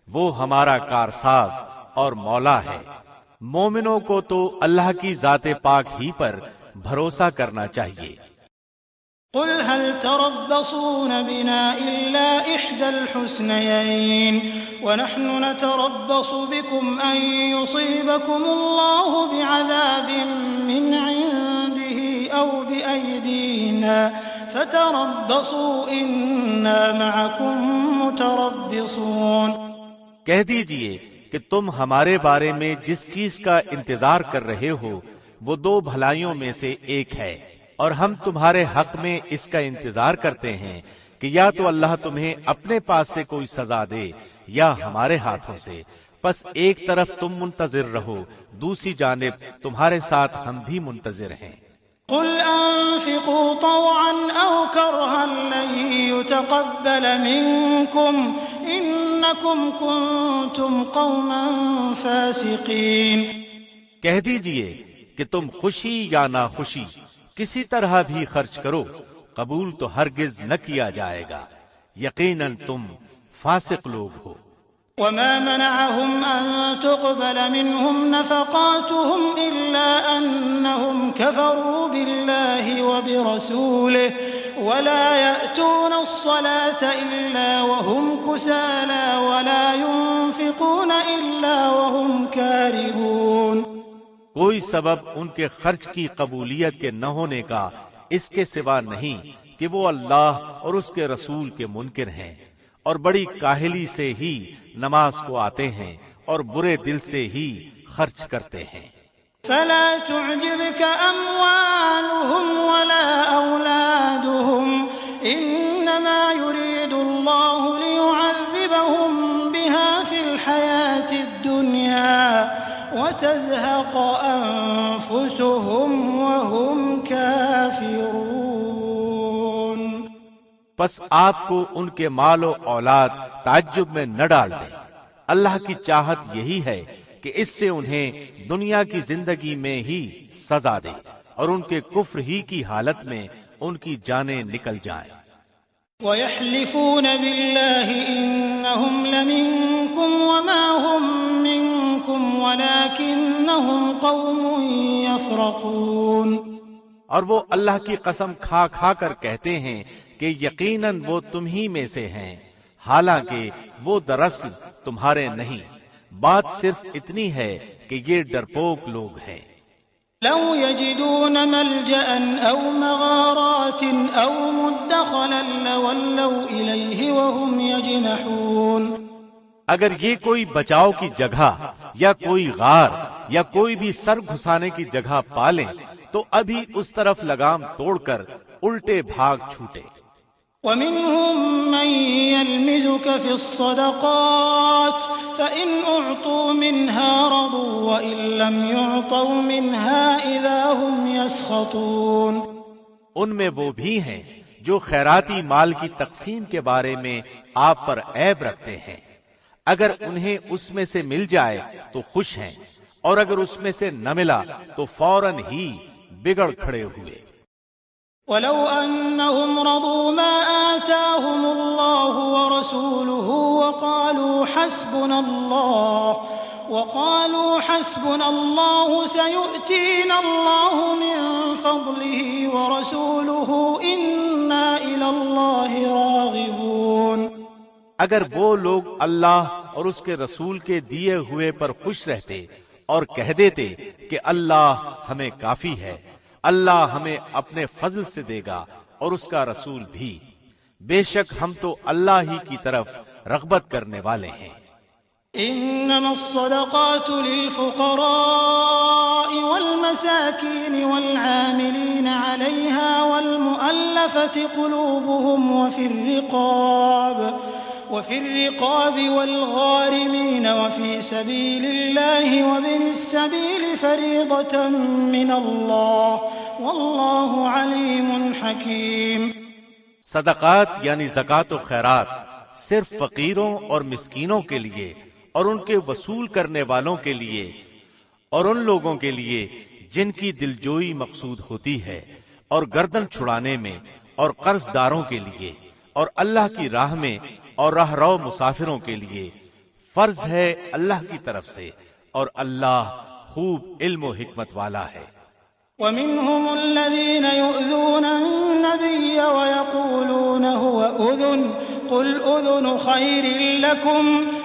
وہ ہمارا کارساز اور مولا ہے۔ مومنوں کو تو اللہ کی ذات پاک ہی پر بھروسہ کرنا چاہیے۔ قل هل تربصون بنا إلا إحدى الحسنيين ونحن نتربص بكم أن يصيبكم الله بعذاب من عنده أو بأيدينا فتربصوا إنا معكم متربصون۔ کہہ دیجئے کہ تم ہمارے بارے میں جس چیز کا انتظار کر رہے ہو وہ دو بھلائیوں میں سے ایک ہے، اور ہم تمہارے حق میں اس کا انتظار کرتے ہیں کہ یا تو اللہ تمہیں اپنے پاس سے کوئی سزا دے یا ہمارے ہاتھوں سے، پس ایک طرف تم منتظر رہو، دوسری جانب تمہارے ساتھ ہم بھی منتظر ہیں۔ قل انفقوا طوعا او كرها لن يتقبل منكم انكم كنتم قوما فاسقين۔ کہہ دیجئے کہ تم خوشی یا ناخوشی کسی طرح بھی خرچ کرو، قبول تو ہرگز نہ کیا جائے گا، یقیناً تم فاسق لوگ ہو۔ وما منعهم أن تقبل منهم نفقاتهم إلا أنهم كفروا بالله وبرسوله ولا يأتون الصلاة إلا وهم كسالى ولا ينفقون إلا وهم كارهون۔ کوئی سبب ان کے خرچ کی قبولیت کے نہ ہونے کا اس کے سوا نہیں کہ وہ اللہ اور اس کے رسول کے منکر ہیں اور بڑی کاہلی سے ہی نماز کو آتے ہیں اور برے دل سے ہی خرچ کرتے ہیں۔ فلا تعجبك أموالهم ولا أولادهم إنما يريد الله ليعذبهم بها في الحياة الدنيا وتزهق أنفسهم وهم كافرون۔ پس آپ کو ان کے مال و اولاد تعجب میں نہ ڈال دیں، اللہ کی چاہت یہی ہے کہ اس سے انہیں دنیا کی زندگی میں ہی سزا دے اور ان کے کفر ہی کی حالت میں ان کی جانیں نکل جائیں۔ وَيَحْلِفُونَ بِاللَّهِ إِنَّهُمْ لَمِنكُمْ وَمَا هُمْ مِنكُمْ وَلَكِنَّهُمْ قَوْمٌ يَفْرَقُونَ۔ اور وہ اللہ کی قسم کھا کھا کر کہتے ہیں کہ یقیناً وہ تم ہی میں سے ہیں، حالانکہ وہ دراصل تمہارے نہیں، بات صرف اتنی ہے کہ یہ ڈرپوک لوگ ہیں۔ لو يجدون ملجأ أو مغارات أو مدخلا لولوا إليه وهم يجمحون۔ اگر یہ کوئی بچاؤ کی جگہ یا کوئی غار یا کوئی بھی سر گھسانے کی جگہ پالیں تو ابھی اس طرف لگام توڑ کر الٹے بھاگ چھوٹے۔ ومنهم من يلمزك في الصدقات فإن أعطوا منها رضوا وإن لم يعطوا منها إذا هم يسخطون۔ ان میں وہ بھی ہیں جو خیراتی مال کی تقسیم کے بارے میں آپ پر عیب رکھتے ہیں، اگر انہیں اس میں سے مل جائے تو خوش ہیں، اور اگر اس میں سے نہ ملا تو فوراً ہی بگڑ کھڑے ہوئے۔ ولو أنهم رضوا ما آتاهم الله ورسوله وقالوا حسبنا الله سيؤتينا الله من فضله ورسوله إنا إلى الله راغبون۔ اگر وہ لوگ اللہ اور اس کے رسول کے دیے ہوئے پر خوش رہتے اور کہہ دیتے کہ اللہ ہمیں کافی ہے، اللہ ہمیں اپنے فضل سے دے گا اور اس کا رسول بھی، بے شک ہم تو اللہ ہی کی طرف رغبت کرنے والے ہیں۔ انما الصدقات للفقراء والمساكين والعاملين عليها والمؤلفة قلوبهم وفي الرقاب والغارمين وفي سبيل الله وابن السبيل فريضة من الله والله عليم حكيم۔ صدقات یعنی زکوٰۃ و خیرات صرف فقیروں اور مسکینوں کے لیے اور ان کے وصول کرنے والوں کے لیے اور ان لوگوں کے لیے جن کی دلجوئی مقصود ہوتی ہے، اور گردن چھڑانے میں، اور قرض داروں کے لیے، اور اللہ کی راہ میں اور راہ رو مسافروں کے لیے فرض ہے اللہ کی طرف سے، اور اللہ خوب علم و حکمت والا ہے۔ ومنهم الذين يؤذون النبي ويقولون هو أذن قل أذن خير لكم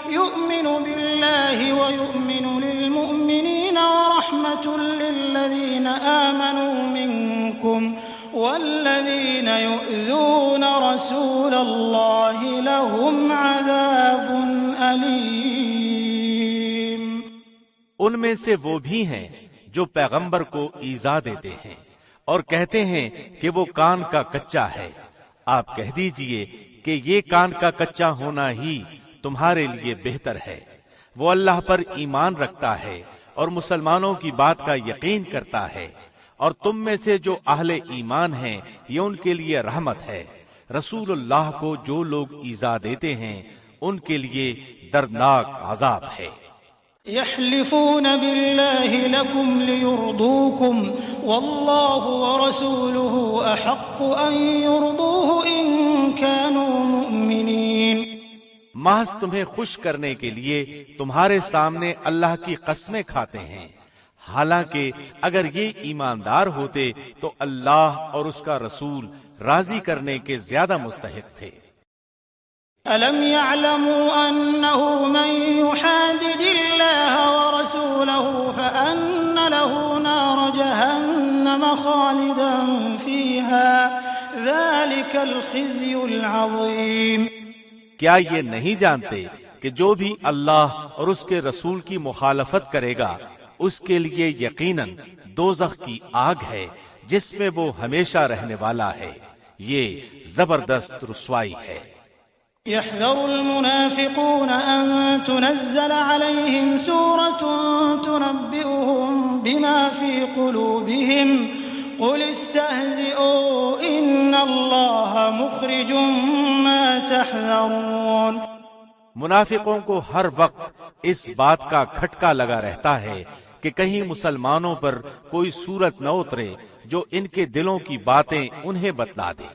يؤمن بالله ويؤمن للمؤمنين ورحمة للذين آمنوا منكم والذين يؤذون رسول الله لهم عذاب أليم۔ ان میں سے وہ بھی ہیں جو پیغمبر کو ایذا دیتے ہیں اور کہتے ہیں کہ وہ کان کا کچا ہے۔ آپ کہہ دیجئے کہ یہ کان کا کچا ہونا ہی تمہارے لیے بہتر ہے۔ وہ اللہ پر ایمان رکھتا ہے اور مسلمانوں کی بات کا یقین کرتا ہے، اور تم میں سے جو اہل ایمان ہیں یہ ان کے لیے رحمت ہے۔ رسول اللہ کو جو لوگ ایذا دیتے ہیں ان کے لیے دردناک عذاب ہے۔ يحلفون بالله لكم ليرضوكم والله ورسوله أحق أن يرضوه إن كانوا مؤمنين۔ محض تمہیں خوش کرنے کے لیے تمہارے سامنے اللہ کی قسمیں کھاتے ہیں، حالانکہ اگر یہ ایماندار ہوتے تو اللہ اور اس کا رسول راضی کرنے کے زیادہ مستحق تھے۔ أَلَمْ يَعْلَمُوا أَنَّهُ مَن يُحَادِدِ اللَّهَ وَرَسُولَهُ فَأَنَّ لَهُ نَارَ جَهَنَّمَ خَالِدًا فِيهَا ذَلِكَ الْخِزْيُ الْعَظِيمُ۔ کیا یہ نہیں جانتے کہ جو بھی اللہ اور اس کے رسول کی مخالفت کرے گا اس کے لیے یقیناً دوزخ کی آگ ہے جس میں وہ ہمیشہ رہنے والا ہے، یہ زبردست رسوائی ہے۔ يحذر المنافقون أن تنزل عليهم سورة تنبئهم بما في قلوبهم قل استهزئوا إن الله مخرج ما تحذرون۔ منافقوں کو ہر وقت اس بات کا کھٹکا لگا رہتا ہے کہ کہیں مسلمانوں پر کوئی صورت نہ اترے جو ان کے دلوں کی باتیں انہیں بتلا دے۔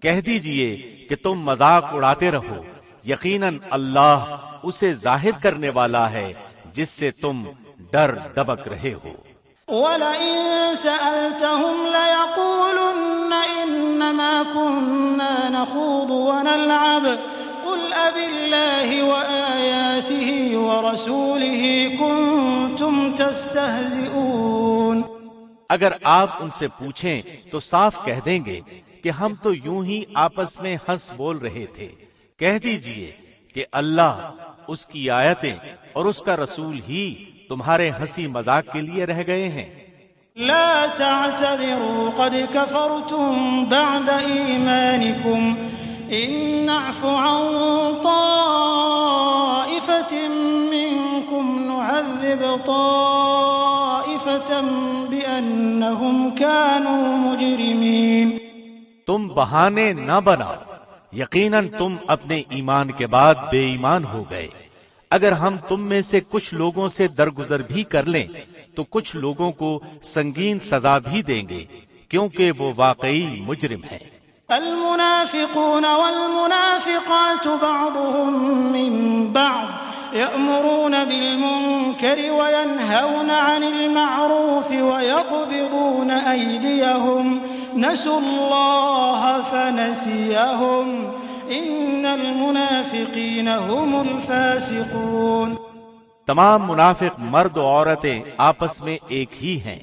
کہہ دیجئے کہ تم مذاق اڑاتے رہو، یقیناً اللہ اسے ظاہر کرنے والا ہے جس سے تم ڈر دبک رہے ہو۔ وَلَئِن سَأَلْتَهُمْ لَيَقُولُنَّ إِنَّمَا كُنَّا نَخُوضُ وَنَلْعَبُ قُلْ أَبِاللَّهِ وَآيَاتِهِ وَرَسُولِهِ كُنتُمْ تَسْتَهْزِئُونَ۔ اگر آپ ان سے پوچھیں تو صاف کہہ دیں گے کہ ہم تو یوں ہی آپس میں ہنس بول رہے تھے۔ کہہ دیجئے کہ اللہ، اس کی آیتیں اور اس کا رسول ہی تمہارے ہنسی مذاق کے لیے رہ گئے ہیں۔ لا تعتذروا قد كفرتم بعد ایمانکم ان نعف عن طائفة منکم نعذب طائفة بأنهم كانوا مجرمین۔ تم بہانے نہ بناؤ، یقیناً تم اپنے ایمان کے بعد بے ایمان ہو گئے۔ اگر ہم تم میں سے کچھ لوگوں سے درگزر بھی کر لیں تو کچھ لوگوں کو سنگین سزا بھی دیں گے کیونکہ وہ واقعی مجرم ہیں۔ المنافقون والمنافقات بعضهم من بعض يأمرون بالمنكر وينهون عن المعروف ويقبضون أيديهم نسوا الله فنسيهم إن المنافقين هم الفاسقون۔ تمام منافق مرد و عورتیں آپس میں ایک ہی ہیں،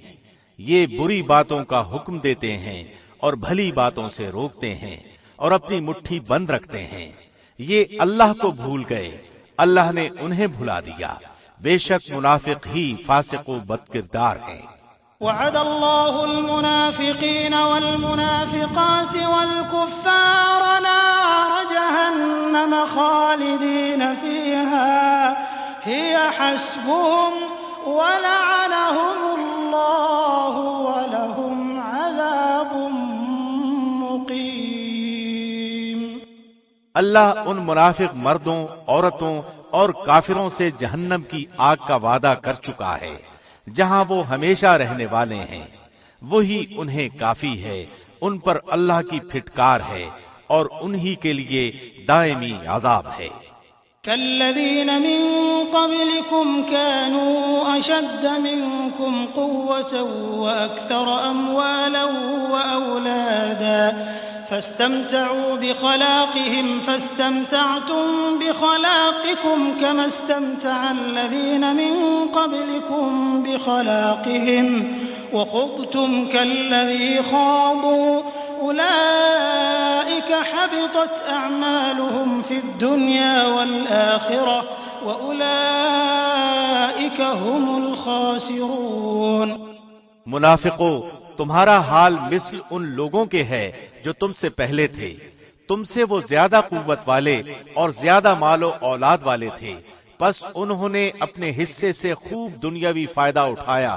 یہ بری باتوں کا حکم دیتے ہیں اور بھلی باتوں سے روکتے ہیں اور اپنی مٹھی بند رکھتے ہیں۔ یہ اللہ کو بھول گئے، اللہ نے انہیں بھلا دیا، بے شک منافق ہی فاسق و بد کردار ہیں۔ وعد اللہ المنافقین والمنافقات والکفار نار جہنم جهنم خالدين فيها هي حسبهم ولعنهم الله ولهم عذاب مقيم۔ اللہ ان منافق مردوں، عورتوں اور کافروں سے جہنم کی آگ کا وعدہ کر چکا ہے جہاں وہ ہمیشہ رہنے والے ہیں، وہی انہیں کافی ہے، ان پر اللہ کی پھٹکار ہے اور انہی کے لیے دائمی عذاب ہے۔ كالذين من قبلكم كانوا أشد منكم قوة وأكثر أموالا وأولادا فاستمتعوا بخلاقهم فاستمتعتم بخلاقكم كما استمتع الذين من قبلكم بخلاقهم وخضتم كالذي خاضوا أولئك حبطت أعمالهم في الدنيا والآخرة وأولئك هم الخاسرون۔ منافقو، تمہارا حال مثل ان لوگوں کے ہے جو تم سے پہلے تھے، تم سے وہ زیادہ قوت والے اور زیادہ مال و اولاد والے تھے، پس انہوں نے اپنے حصے سے خوب دنیاوی فائدہ اٹھایا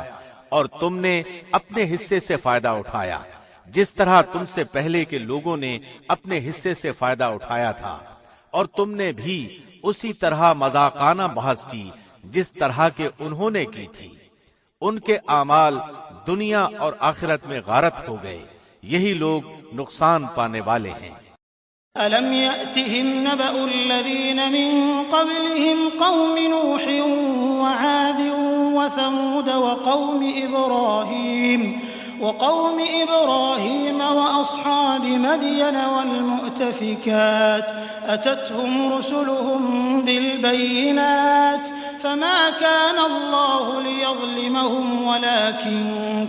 اور تم نے اپنے حصے سے فائدہ اٹھایا، جس طرح تم سے پہلے کے لوگوں نے اپنے حصے سے فائدہ اٹھایا تھا، اور تم نے بھی اسی طرح مذاقانہ بحث کی جس طرح کے انہوں نے کی تھی۔ ان کے اعمال دنیا اور آخرت میں غارت ہو گئے، یہی لوگ نقصان پانے والے ہیں۔ أَلَمْ يَأْتِهِمْ نَبَأُ الَّذِينَ مِن قَبْلِهِمْ قَوْمِ نُوحٍ وَعَادٍ وَثَمُودَ وقوم إبراهيم وأصحاب مدين والمؤتفكات أتتهم رسلهم بالبينات فما كان الله ليظلمهم ولكن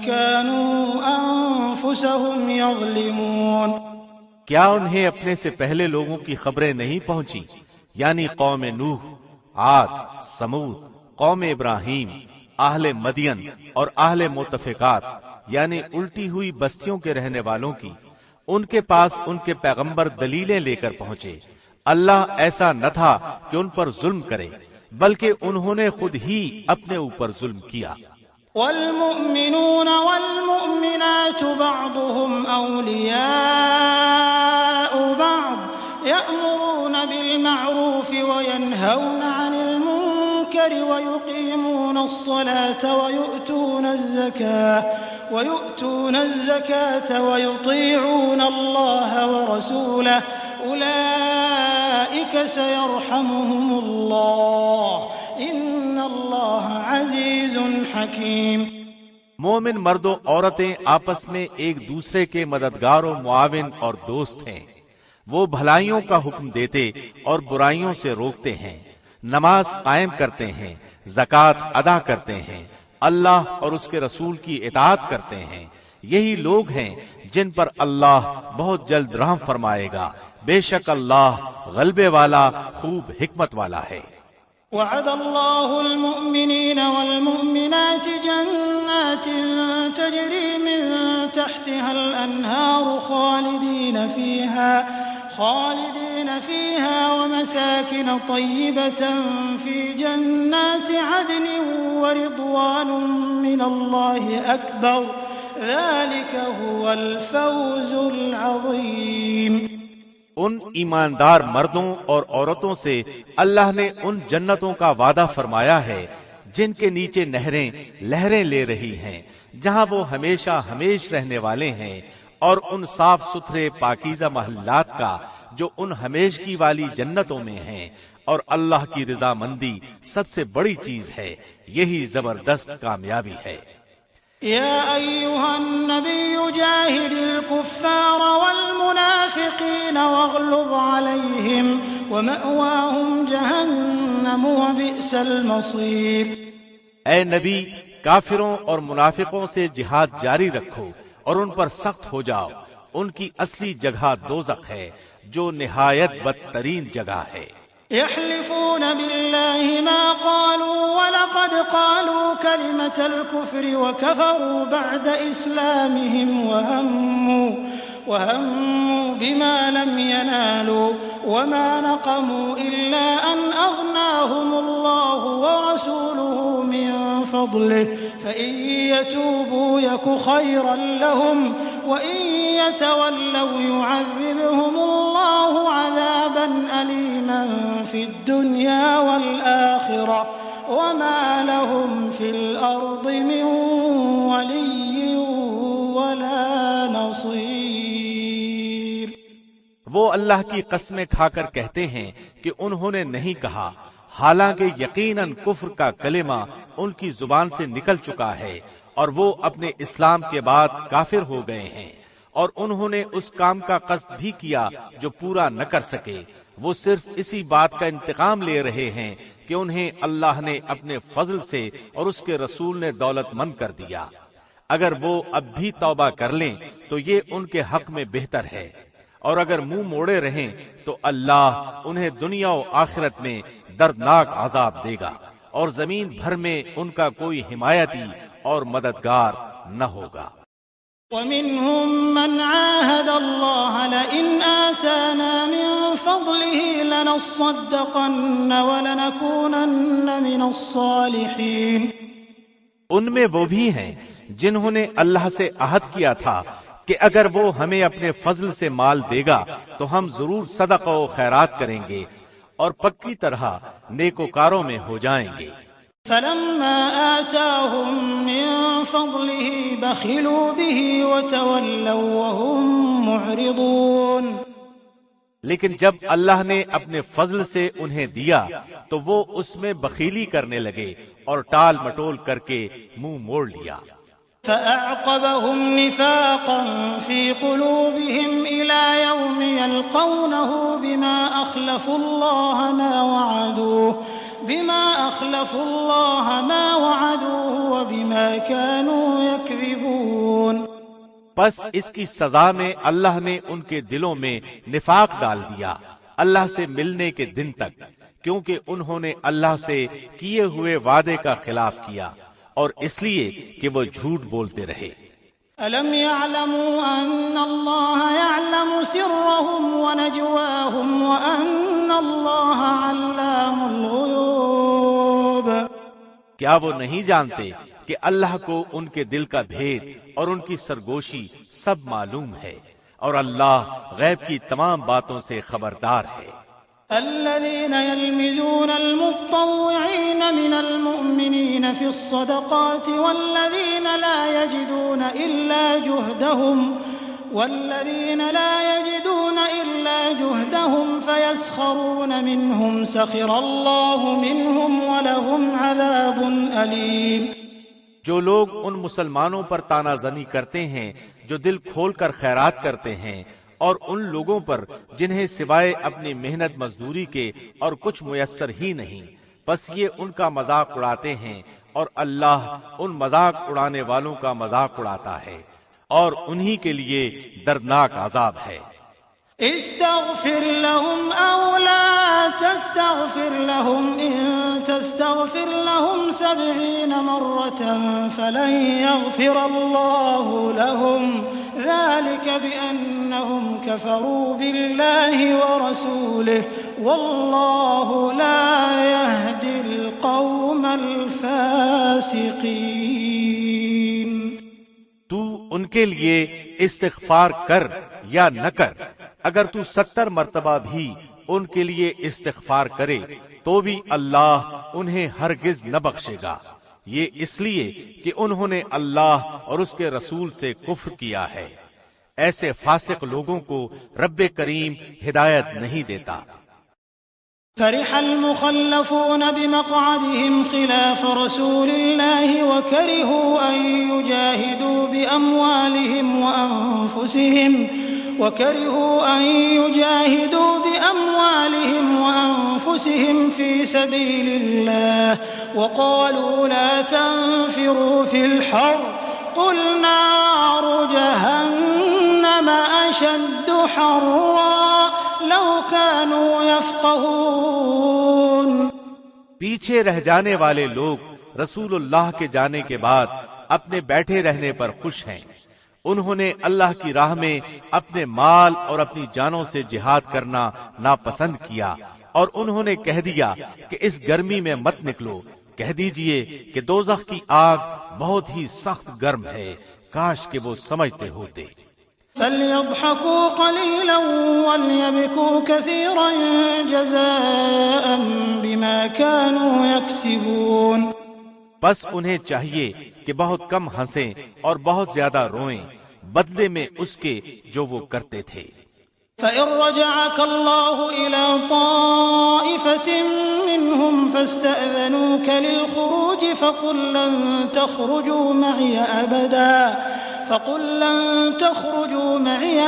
كانوا أنفسهم يظلمون۔ کیا انہیں اپنے سے پہلے لوگوں کی خبریں نہیں پہنچی، یعنی قوم نوح، عاد، سمود، قوم ابراہیم، اہل مدین اور اہل مؤتفکات یعنی الٹی ہوئی بستیوں کے رہنے والوں کی؟ ان کے پاس ان کے پیغمبر دلیلیں لے کر پہنچے۔ اللہ ایسا نہ تھا کہ ان پر ظلم کرے، بلکہ انہوں نے خود ہی اپنے اوپر ظلم کیا۔ والمؤمنون والمؤمنات بعضهم أولياء بعض يأمرون بالمعروف وينهون عن المنكر ويقيمون الصلاة ويؤتون الزكاة ويطيعون الله ورسوله أولئك سيرحمهم الله إن الله عزيز حكيم۔ مومن مرد و عورتیں آپس میں ایک دوسرے کے مددگار و معاون اور دوست ہیں، وہ بھلائیوں کا حکم دیتے اور برائیوں سے روکتے ہیں، نماز قائم کرتے ہیں، زکوٰۃ ادا کرتے ہیں، اللہ اور اس کے رسول کی اطاعت کرتے ہیں، یہی لوگ ہیں جن پر اللہ بہت جلد رحم فرمائے گا، بے شک اللہ غلبے والا خوب حکمت والا ہے۔ وعد الله المؤمنين والمؤمنات جنات تجري من تحتها الأنهار خالدين فيها ومساكن طيبة في جنات عدن ورضوان من الله أكبر ذلك هو الفوز العظيم۔ ان ایماندار مردوں اور عورتوں سے اللہ نے ان جنتوں کا وعدہ فرمایا ہے جن کے نیچے نہریں لہریں لے رہی ہیں، جہاں وہ ہمیشہ ہمیش رہنے والے ہیں، اور ان صاف ستھرے پاکیزہ محلات کا جو ان ہمیشگی والی جنتوں میں ہیں، اور اللہ کی رضامندی سب سے بڑی چیز ہے، یہی زبردست کامیابی ہے۔ يا أيها النبي جاهد الكفار والمنافقين واغلظ عليهم ومأواهم جهنم وبئس المصير۔ اے نبی، کافروں اور منافقوں سے جہاد جاری رکھو اور ان پر سخت ہو جاؤ، ان کی اصلی جگہ دوزخ ہے جو نہایت بدترین جگہ ہے۔ يحلفون بالله ما قالوا ولقد قالوا كلمة الكفر وكفروا بعد إسلامهم وهموا بما لم ينالوا وما نقموا إلا أن أغناهم الله ورسوله من فضله فإن يتوبوا يك خيرا لهم وإن يتولوا يعذبهم الله عذابا أليما في الدنيا والآخرة وما لهم في الأرض من ولي ولا نصير۔ وہ اللہ کی قسمیں کھا کر کہتے ہیں کہ انہوں نے نہیں کہا، حالانکہ یقیناً کفر کا کلمہ ان کی زبان سے نکل چکا ہے اور وہ اپنے اسلام کے بعد کافر ہو گئے ہیں، اور انہوں نے اس کام کا قصد بھی کیا جو پورا نہ کر سکے۔ وہ صرف اسی بات کا انتقام لے رہے ہیں کہ انہیں اللہ نے اپنے فضل سے اور اس کے رسول نے دولت مند کر دیا۔ اگر وہ اب بھی توبہ کر لیں تو یہ ان کے حق میں بہتر ہے، اور اگر منہ موڑے رہیں تو اللہ انہیں دنیا و آخرت میں دردناک عذاب دے گا، اور زمین بھر میں ان کا کوئی حمایتی اور مددگار نہ ہوگا۔ وَمِنْهُمْ مَنْ عَاهَدَ اللَّهَ لَئِنْ آتَانَا مِنْ فَضْلِهِ لَنَصَّدَّقَنَّ وَلَنَكُونَنَّ مِنَ الصَّالِحِينَ۔ ان میں وہ بھی ہیں جنہوں نے اللہ سے عہد کیا تھا کہ اگر وہ ہمیں اپنے فضل سے مال دے گا تو ہم ضرور صدقہ و خیرات کریں گے اور پکی طرح نیکوکاروں میں ہو جائیں گے۔ فَلَمَّا آتَاهُم مِّن فَضْلِهِ بَخِلُوا بِهِ وَتَوَلَّوْا وَهُم مُّعْرِضُونَ۔ لیکن جب اللہ نے اپنے فضل سے انہیں دیا تو وہ اس میں بخیلی کرنے لگے اور ٹال مٹول کر کے منہ موڑ لیا۔ فَأَعْقَبَهُمْ نِفَاقًا فِي قُلُوبِهِمْ إِلَى يَوْمِ يَلْقَوْنَهُ بِمَا أَخْلَفُوا اللَّهَ مَا وَعَدُوهُ وَبِمَا كَانُوا يَكْذِبُونَ۔ پس اس کی سزا میں اللہ نے ان کے دلوں میں نفاق ڈال دیا اللہ سے ملنے کے دن تک، کیونکہ انہوں نے اللہ سے کیے ہوئے وعدے کا خلاف کیا اور اس لیے کہ وہ جھوٹ بولتے رہے۔ أَلَمْ يَعْلَمُوا أَنَّ اللَّهَ يَعْلَمُ سِرَّهُمْ وَنَجْوَاهُمْ وَأَنَّ اللَّهَ عَلَّامُ الْغُيُوبِ۔ کیا وہ نہیں جانتے کہ اللہ کو ان کے دل کا بھید اور ان کی سرگوشی سب معلوم ہے، اور اللہ غیب کی تمام باتوں سے خبردار ہے۔ الذين يلمزون المطوعين من المؤمنين في الصدقات والذين لا يجدون إلا جهدهم فيسخرون منهم سخر الله منهم ولهم عذاب أليم۔ جو لوگ ان مسلمانوں پر تانا زنی کرتے ہیں جو دل کھول کر خیرات کرتے ہیں، اور ان لوگوں پر جنہیں سوائے اپنی محنت مزدوری کے اور کچھ میسر ہی نہیں، بس یہ ان کا مذاق اڑاتے ہیں اور اللہ ان مذاق اڑانے والوں کا مذاق اڑاتا ہے، اور انہی کے لیے دردناک عذاب ہے۔ استغفر لهم أو لا تستغفر لهم إن تستغفر لهم 70 مرة فلن يغفر الله لهم ذلك بأنهم كفروا بالله ورسوله والله لا يهدي القوم الفاسقين۔ تو ان کے لیے استغفار کر یا نہ کر، اگر تو 70 مرتبہ بھی ان کے لیے استغفار کرے تو بھی اللہ انہیں ہرگز نہ بخشے گا، یہ اس لیے کہ انہوں نے اللہ اور اس کے رسول سے کفر کیا ہے۔ ایسے فاسق لوگوں کو رب کریم ہدایت نہیں دیتا۔ فرح المخلفون بمقعدهم خلاف رسول الله وكرهوا أن يجاهدوا بأموالهم وأنفسهم في سبيل الله وقالوا لا تنفروا في الحر قل نار جهنم أشد حرا لو كانوا يفقهون۔ پیچھے رہ جانے والے لوگ رسول اللہ کے جانے کے بعد اپنے بیٹھے رہنے پر خوش ہیں، انہوں نے اللہ کی راہ میں اپنے مال اور اپنی جانوں سے جہاد کرنا ناپسند کیا، اور انہوں نے کہہ دیا کہ اس گرمی میں مت نکلو، کہہ دیجئے کہ دوزخ کی آگ بہت ہی سخت گرم ہے، کاش کہ وہ سمجھتے ہوتے۔ فَلْيَضْحَكُوا قَلِيلًا وَلْيَبْكُوا كَثِيرًا جَزَاءً بِمَا كَانُوا يَكْسِبُونَ۔ بس انہیں چاہیے کہ بہت کم ہنسیں اور بہت زیادہ روئیں، بدلے میں اس کے جو وہ کرتے تھے۔ فَإِن رَّجَعَكَ اللَّهُ إِلَىٰ طَائِفَةٍ مِّنْهُمْ فَاسْتَأْذَنُوكَ لِلْخُرُوجِ فَقُل لَّن تَخْرُجُوا مَعِيَ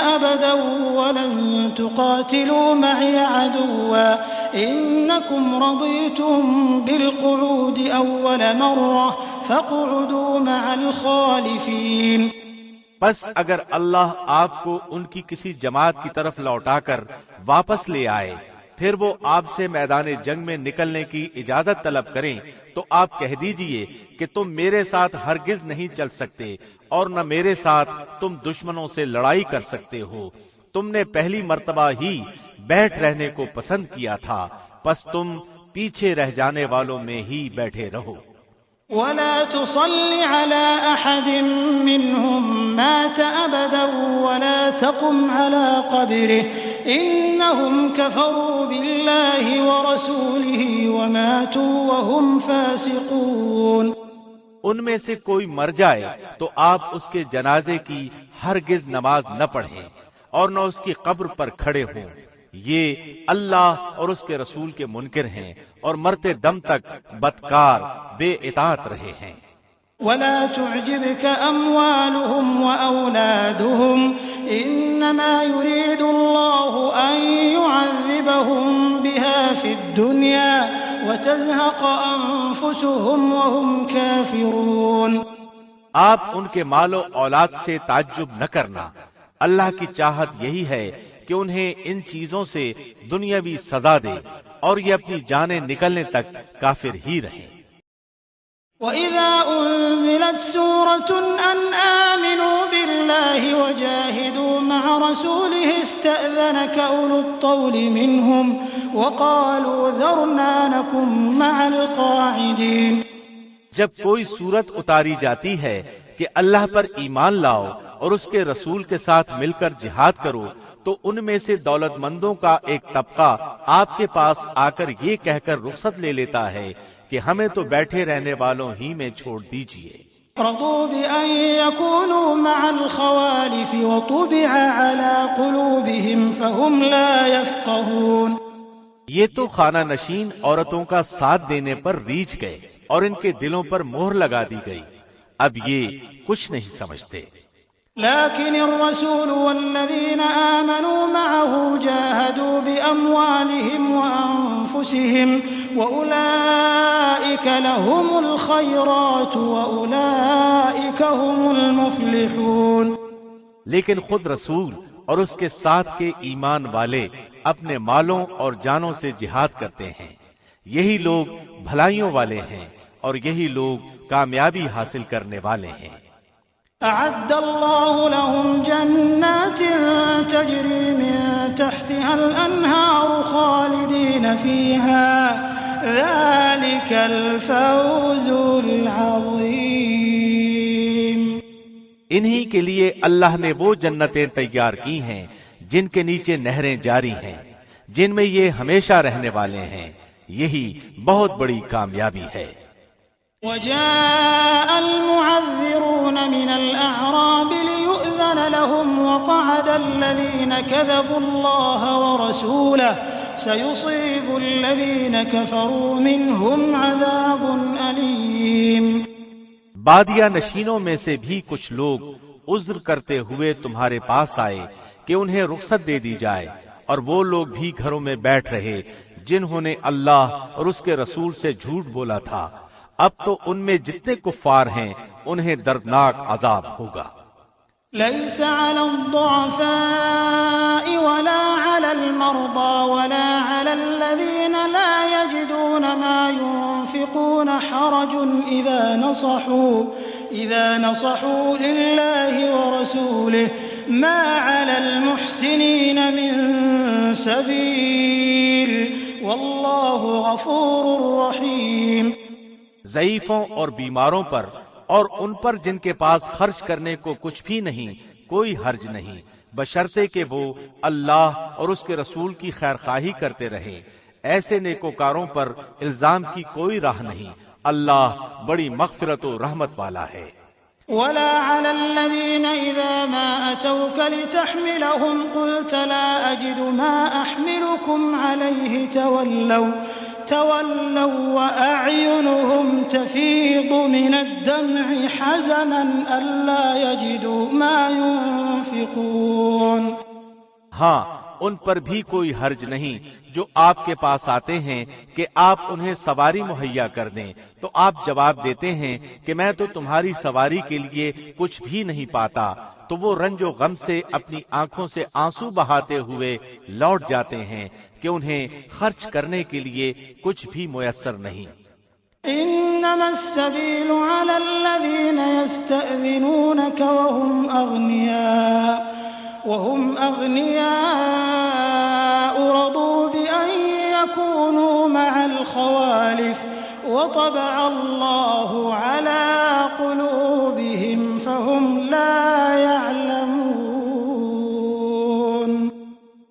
أَبَدًا وَلَن تُقَاتِلُوا مَعِيَ عَدُوًّا إِنَّكُمْ رَضِيتُم بِالْقُعُودِ أَوَّلَ مَرَّةٍ فَاقْعُدُوا مَعَ الْخَالِفِينَ۔ بس اگر اللہ آپ کو ان کی کسی جماعت کی طرف لوٹا کر واپس لے آئے، پھر وہ آپ سے میدان جنگ میں نکلنے کی اجازت طلب کریں، تو آپ کہہ دیجئے کہ تم میرے ساتھ ہرگز نہیں چل سکتے، اور نہ میرے ساتھ تم دشمنوں سے لڑائی کر سکتے ہو۔ تم نے پہلی مرتبہ ہی بیٹھ رہنے کو پسند کیا تھا، پس تم پیچھے رہ جانے والوں میں ہی بیٹھے رہو۔ وَلَا تُصَلِّ عَلَىٰ أَحَدٍ مِّنْهُم مَّاتَ أَبَدًا وَلَا تَقُمْ عَلَىٰ قَبْرِهِ إِنَّهُمْ كَفَرُوا بِاللَّهِ وَرَسُولِهِ وَمَاتُوا وَهُمْ فَاسِقُونَ۔ ان میں سے کوئی مر جائے تو آپ اس کے جنازے کی ہرگز نماز نہ پڑھیں اور نہ اس کی قبر پر کھڑے ہوں، یہ اللہ اور اس کے رسول کے منکر ہیں اور مرتے دم تک بدکار بے اطاعت رہے ہیں۔ وَلَا تُعْجِبْكَ أَمْوَالُهُمْ وَأَوْلَادُهُمْ إِنَّمَا يُرِيدُ اللَّهُ أَن يُعَذِّبَهُم بِهَا فِي الدُّنْيَا وَتَزْهَقَ أَنفُسُهُمْ وَهُمْ كَافِرُونَ۔ آپ ان کے مال و اولاد سے تعجب نہ کرنا، اللہ کی چاہت یہی ہے کہ انہیں ان چیزوں سے دنیاوی سزا دے اور یہ اپنی جانیں نکلنے تک کافر ہی رہیں۔ وَإِذَا أُنزِلَتْ سُورَةٌ أَنْ آمِنُوا بِاللَّهِ وَجَاهِدُوا مَعَ رَسُولِهِ اسْتَأْذَنَكَ أُولُو الطَّوْلِ مِنْهُمْ وَقَالُوا ذَرْنَا نَكُن مَّعَ الْقَاعِدِينَ۔ جب کوئی صورت اتاری جاتی ہے کہ اللہ پر ایمان لاؤ اور اس کے رسول کے ساتھ مل کر جہاد کرو، تو ان میں سے دولت مندوں کا ایک طبقہ آپ کے پاس آ کر یہ کہہ کر رخصت لے لیتا ہے کہ ہمیں تو بیٹھے رہنے والوں ہی میں چھوڑ دیجیے۔ رضوا بأن يكونوا مع الخوالف وطبع على قلوبهم فهم لا يفقهون۔ یہ تو خانہ نشین عورتوں کا ساتھ دینے پر ریچھ گئے اور ان کے دلوں پر مہر لگا دی گئی، اب یہ کچھ نہیں سمجھتے۔ لكن الرسول والذين آمنوا معه جاهدوا بأموالهم وأنفسهم وأولئك لهم الخيرات وأولئك هم المفلحون۔ لیکن خود رسول اور اس کے ساتھ کے ایمان والے اپنے مالوں اور جانوں سے جہاد کرتے ہیں، یہی لوگ بھلائیوں والے ہیں اور یہی لوگ کامیابی حاصل کرنے والے ہیں۔ أعد الله لهم جنات تجري من تحتها الأنهار خالدين فيها ذلك الفوز العظيم۔ انہی کے لیے اللہ نے وہ جنتیں تیار کی ہیں جن کے نیچے نہریں جاری ہیں، جن میں یہ ہمیشہ رہنے والے ہیں، یہی بہت بڑی کامیابی ہے۔ وجاء المعذرون من الأعراب ليؤذن لهم وقعد الذين كذبوا الله ورسوله سيصيب الذين كفروا منهم عذاب أليم۔ بادیہ نشینوں میں سے بھی کچھ لوگ عذر کرتے ہوئے تمہارے پاس آئے کہ انہیں رخصت دے دی جائے، اور وہ لوگ بھی گھروں میں بیٹھ رہے جنہوں نے اللہ اور اس کے رسول سے جھوٹ بولا تھا، اب تو ان میں جتنے کفار ہیں انہیں دردناک عذاب ہوگا۔ ليس على الضعفاء ولا على المرضى ولا على الذين لا يجدون ما ينفقون حرج إذا نصحوا لله ورسوله ما على المحسنين من سبيل والله غفور رحيم۔ ضعیفوں اور بیماروں پر اور ان پر جن کے پاس خرچ کرنے کو کچھ بھی نہیں کوئی حرج نہیں، بشرطے کہ وہ اللہ اور اس کے رسول کی خیر خواہی کرتے رہے۔ ایسے نیکوکاروں پر الزام کی کوئی راہ نہیں، اللہ بڑی مغفرت و رحمت والا ہے۔ ولا على الذين إذا ما أتوك لتحملهم قلت لا أجد ما أحملكم عليه تولوا وأعينهم تفيض من الدمع حزنا ألا يجدوا ما ينفقون۔ ہاں ان پر بھی کوئی حرج نہیں جو آپ کے پاس آتے ہیں کہ آپ انہیں سواری مہیا کر دیں، تو آپ جواب دیتے ہیں کہ میں تو تمہاری سواری کے لیے کچھ بھی نہیں پاتا، تو وہ رنج و غم سے اپنی آنکھوں سے آنسو بہاتے ہوئے لوٹ جاتے ہیں کہ انہیں خرچ کرنے کے لیے کچھ بھی میسر نہیں۔ انما السبيل على الذين يستأذنونك وهم أغنياء رضوا بأن يكونوا مع الخوالف وطبع الله على قلوبهم فهم لا يعلمون۔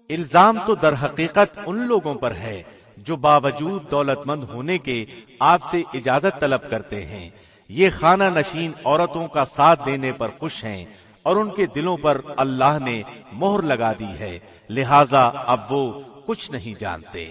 الزام تو در حقیقت ان لوگوں پر ہے جو باوجود دولت مند ہونے کے آپ سے اجازت طلب کرتے ہیں، یہ خانہ نشین عورتوں کا ساتھ دینے پر خوش ہیں اور ان کے دلوں پر اللہ نے مہر لگا دی ہے، لہذا اب وہ کچھ نہیں جانتے۔